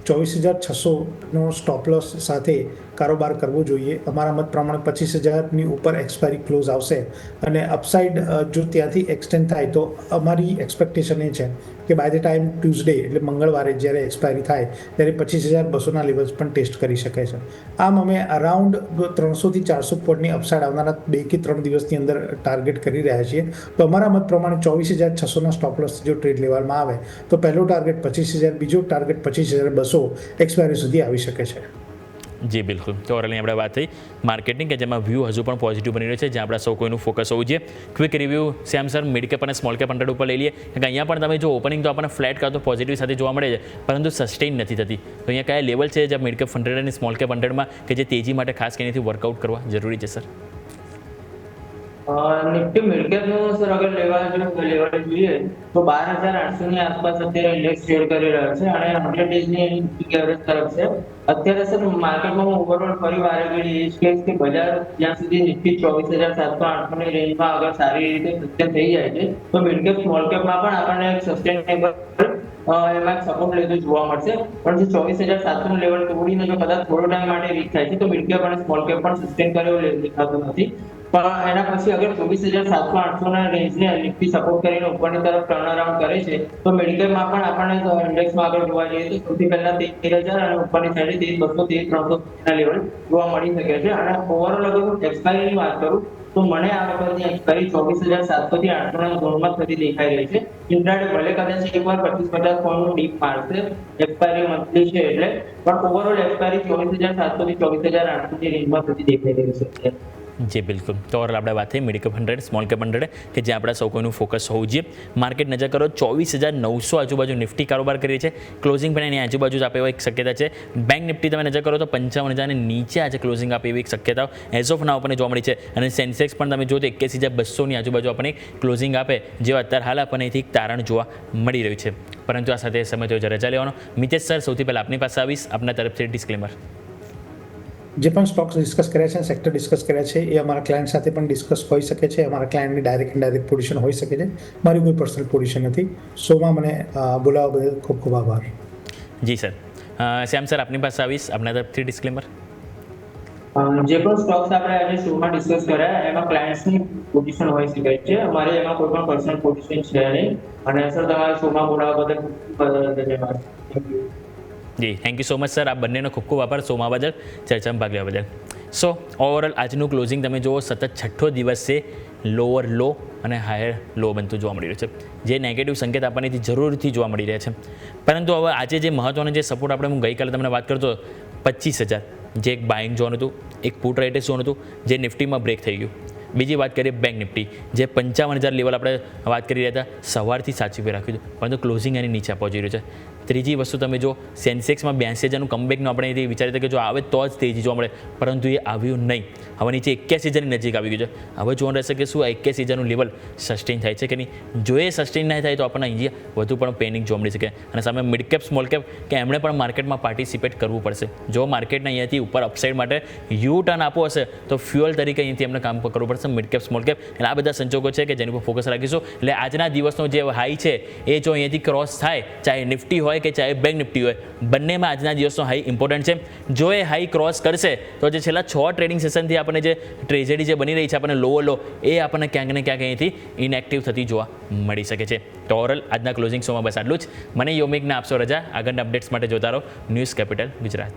24,600નો સ્ટોપ લોસ સાથે કારોબાર કરવો જોઈએ. અમારા મત પ્રમાણે 25,000ની ઉપર એક્સપાયરી ક્લોઝ આવશે અને અપસાઇડ જો ત્યાંથી એક્સટેન્ડ થાય તો અમારી એક્સપેક્ટેશન એ છે કે બાય ધ ટાઈમ ટ્યુઝડે એટલે મંગળવારે જ્યારે એક્સપાયરી થાય ત્યારે 25,200ના લેવલ્સ પણ ટેસ્ટ કરી શકે છે. આમ અમે અરાઉન્ડ 300 થી 400 પોઈન્ટની અપસાઇડ આવનારા 2 કે 3 દિવસની અંદર ટાર્ગેટ કરી રહ્યા છીએ. તો અમારા મત પ્રમાણે 24,600ના સ્ટોપ લોસ જો ટ્રેડ લેવલમાં આવે તો પહેલો ટાર્ગેટ 25,000, બીજો ટાર્ગેટ 25,200 એક્સપાયરી સુધી આવી શકે છે. જી બિલકુલ, તો ઓરલી આપણે વાત થઈ માર્કેટિંગ કે જેમાં વ્યૂ હજુ પણ પોઝિટિવ બની રહ્યો છે, જ્યાં આપણા સૌ કોઈનું ફોકસ હોવું જોઈએ. ક્વિક રિવ્યૂ શ્યામ સર મિડ કેપ અને સ્મોલ કેપ 100 ઉપર લઈ લઈએ, કારણ કે અહીંયા પણ તમે જો ઓપનિંગ તો આપણને ફ્લેટ કાં તો પોઝિટિવ સાથે જોવા મળે છે, પરંતુ સસ્ટેઇન નથી થતી. તો અહીંયા કયા લેવલ છે જ્યાં મિડ કેપ 100 અને સ્મોલ કેપ 100માં કે જે તેજી માટે ખાસ કરીને વર્કઆઉટ કરવા જરૂરી છે સર? નિફ્ટી મિડકેપ નું સર અગર લેવલ જોઈએ તો 12,800 ની આસપાસ અત્યારે ઇન્ડેક્સ ટ્રેડ કરી રહ્યો છે અને 100 ડેઝ ની મૂવિંગ એવરેજ તરફ છે. અત્યારે સર માર્કેટમાં ઓવરઓલ ફરી વારે ઘડી એ જ કહીશ કે બજાર જ્યાં સુધી નિફ્ટી 24,700-800 ની રેન્જમાં અગર સારી રીતે સસ્ટેન થઈ જાય છે તો મિડકેપ સ્મોલ કેપમાં પણ આપણને એક સસ્ટેનેબલ એમાં સપોર્ટ લેતું જોવા મળશે, પણ જે 24,700 નું લેવલ તોડીને જો કદાચ થોડો ટાઈમ માટે વીક થાય છે તો મિડ કેપ અને સ્મોલ કેપ પણ સસ્ટેન કર્યો દેખાતું નથી. પણ એના પછી અગર 24,700-800 ના રેન્જને નિફ્ટી સપોર્ટ કરીને ઉપરની તરફ ટર્ન અરાઉન્ડ કરે છે તો મિડકેપમાં પણ આપણને ઇન્ડેક્સમાં આગળ જોવા જઈએ તો સૌથી પહેલા 13,000 અને ઉપરની સાઈડે 13,200 13,300 ના લેવલ જોવા મળી શકે છે. અને ઓવરઓલ અગર હું એક્સપાયરીની વાત કરું તો મને આ વખતની એક્સપાયરી 24,700 થી 800 ના ઝોનમાં થતી દેખાઈ રહી છે. ઇન્ટ્રાડે ભલે કદાચ એકવાર 25-50 પોઈન્ટનું ડીપ મારશે, એક્સપાયરી મંથલી છે એટલે, પણ ઓવરઓલ એક્સપાયરી 24,700 થી 24,800 ની રેન્જમાં થતી દેખાઈ રહી છે. જી બિલકુલ. તો ઓવરઓલ આપણે વાત થઈ મિડ કેપ 100, સ્મોલ કેપ 100 કે જ્યાં આપણા સૌ કોઈનું ફોકસ હોવું જોઈએ. માર્કેટ નજર કરો 24,900 આજુબાજુ નિફ્ટી કારોબાર કરી છે. ક્લોઝિંગ પણ એની આજુબાજુ જ આપે એવી એક શક્યતા છે. બેંક નિફ્ટી તમે નજર કરો તો 55,000 ની નીચે આજે ક્લોઝિંગ આપે એવી એક શક્યતાઓ એઝ ઓફ નાઉ આપણને જોવા મળી છે. અને સેન્સેક્સ પણ તમે જો તો 81,200 ની આજુબાજુ આપણને ક્લોઝિંગ આપે જેવા અત્યારે હાલ આપણને અહીંથી તારણ જોવા મળી રહ્યું છે. પરંતુ આ સાથે સમય તો રજા લેવાનો. મિતેશ સર, સૌથી પહેલાં આપની પાસે આવીશ, આપના તરફથી ડિસ્ક્લેમર. જે પણ સ્ટોક્સ ડિસ્કસ કર્યા છે, સેક્ટર ડિસ્કસ કર્યા છે, એ અમારા ક્લાયન્ટ સાથે પણ ડિસ્કસ હોઈ શકે છે. અમારા ક્લાયન્ટની ડાયરેક્ટ ઇનડાયરેક્ટ પોઝિશન હોઈ શકે છે. મારી કોઈ પર્સનલ પોઝિશન નથી. શોમાં મને બોલાવવા બદલ ખૂબ ખૂબ આભાર. જી સર. શ્યામ સર, આપની પાસે આવીશ, આપના તરફથી ડિસ્ક્લેમર. જે પણ સ્ટોક્સ આપણે આજે શોમાં ડિસ્કસ કર્યા એમાં ક્લાયન્ટ્સની પોઝિશન હોઈ શકે છે. અમારે એમાં કોઈ પણ પર્સનલ પોઝિશન છે નહીં. અને સર તમારા શોમાં બોલાવવા બદલ ધન્યવાદ. જી thank you so much sir. આ બંનેનો ખૂબ ખૂબ આભાર શોમાં બદલ, ચર્ચામાં ભાગ લેવા બદલ. સો ઓવરઓલ આજનું ક્લોઝિંગ તમે જુઓ, સતત 6થો દિવસ છે લોઅર લો અને હાયર લો બનતું જોવા મળી રહ્યું છે, જે નેગેટિવ સંકેત આપણનેથી જરૂરથી જોવા મળી રહ્યા છે. પરંતુ હવે આજે જે મહત્ત્વનો જે સપોર્ટ આપણે હું ગઈકાલે તમને વાત કરતો 25,000, જે એક બાઇંગ ઝોન હતું, એક પુટ રાઇટેજ ઝોન હતું, જે નિફ્ટીમાં બ્રેક થઈ ગયું. બીજી વાત કરીએ બેંક નિફ્ટી, જે 55,000 લેવલ આપણે વાત કરી રહ્યા હતા, સવારથી સાચવી રાખ્યું હતું, પરંતુ ક્લોઝિંગ એની નીચે પહોંચી રહ્યું છે. ત્રીજી વસ્તુ તમે જો સેન્સેક્સમાં 82,000નું કમબેકનું આપણે એથી વિચારી હતા કે જો આવે તો જ તેજી જોવા મળે, પરંતુ એ આવ્યું નહીં. હવે નીચે 81,000ની નજીક આવી ગયું છે. હવે જોવાનું રહેશે કે શું આ 81,000નું લેવલ સસ્ટેન થાય છે કે નહીં. જો એ સસ્ટેન ના થાય તો આપણને અહીંયા વધુ પણ પેનિક જોવા મળી શકે. અને સામે મિડ કેપ, સ્મોલ કેપ કે એમણે પણ માર્કેટમાં પાર્ટિસિપેટ કરવું પડશે. જો માર્કેટને અહીંયાથી ઉપર અપસાઇડ માટે યુ ટર્ન આપવો હશે તો ફ્યુઅલ તરીકે અહીંયાથી એમને કામ કરવું પડશે. મિડ કેપ, સ્મોલ કેપ એટલે આ બધા સંજોગો છે કે જેની પર ફોકસ રાખીશું. એટલે આજના દિવસનો જે હાઈ છે એ જો અહીંયાથી ક્રોસ થાય, ચાહે નિફ્ટી હોય કે ચાહે બેંક નિફ્ટી હોય, બંનેમાં આજના દિવસનો હાઈ ઇમ્પોર્ટન્ટ છે. જો એ હાઈ ક્રોસ કરશે તો જે છેલ્લા 6 ટ્રેડિંગ સેશનથી આપણને જે ટ્રેજેડી જે બની રહી છે, આપણને લોઅર લો, એ આપણને ક્યાંક ને ક્યાંક અહીંથી ઇનએક્ટિવ થતી જોવા મળી શકે છે. તો ઓવરઓલ આજના ક્લોઝિંગ શોમાં બસ આટલું જ. મને યોમિકને આપશો રજા. આગળના અપડેટ્સ માટે જોતા રહો ન્યૂઝ કેપિટલ ગુજરાત.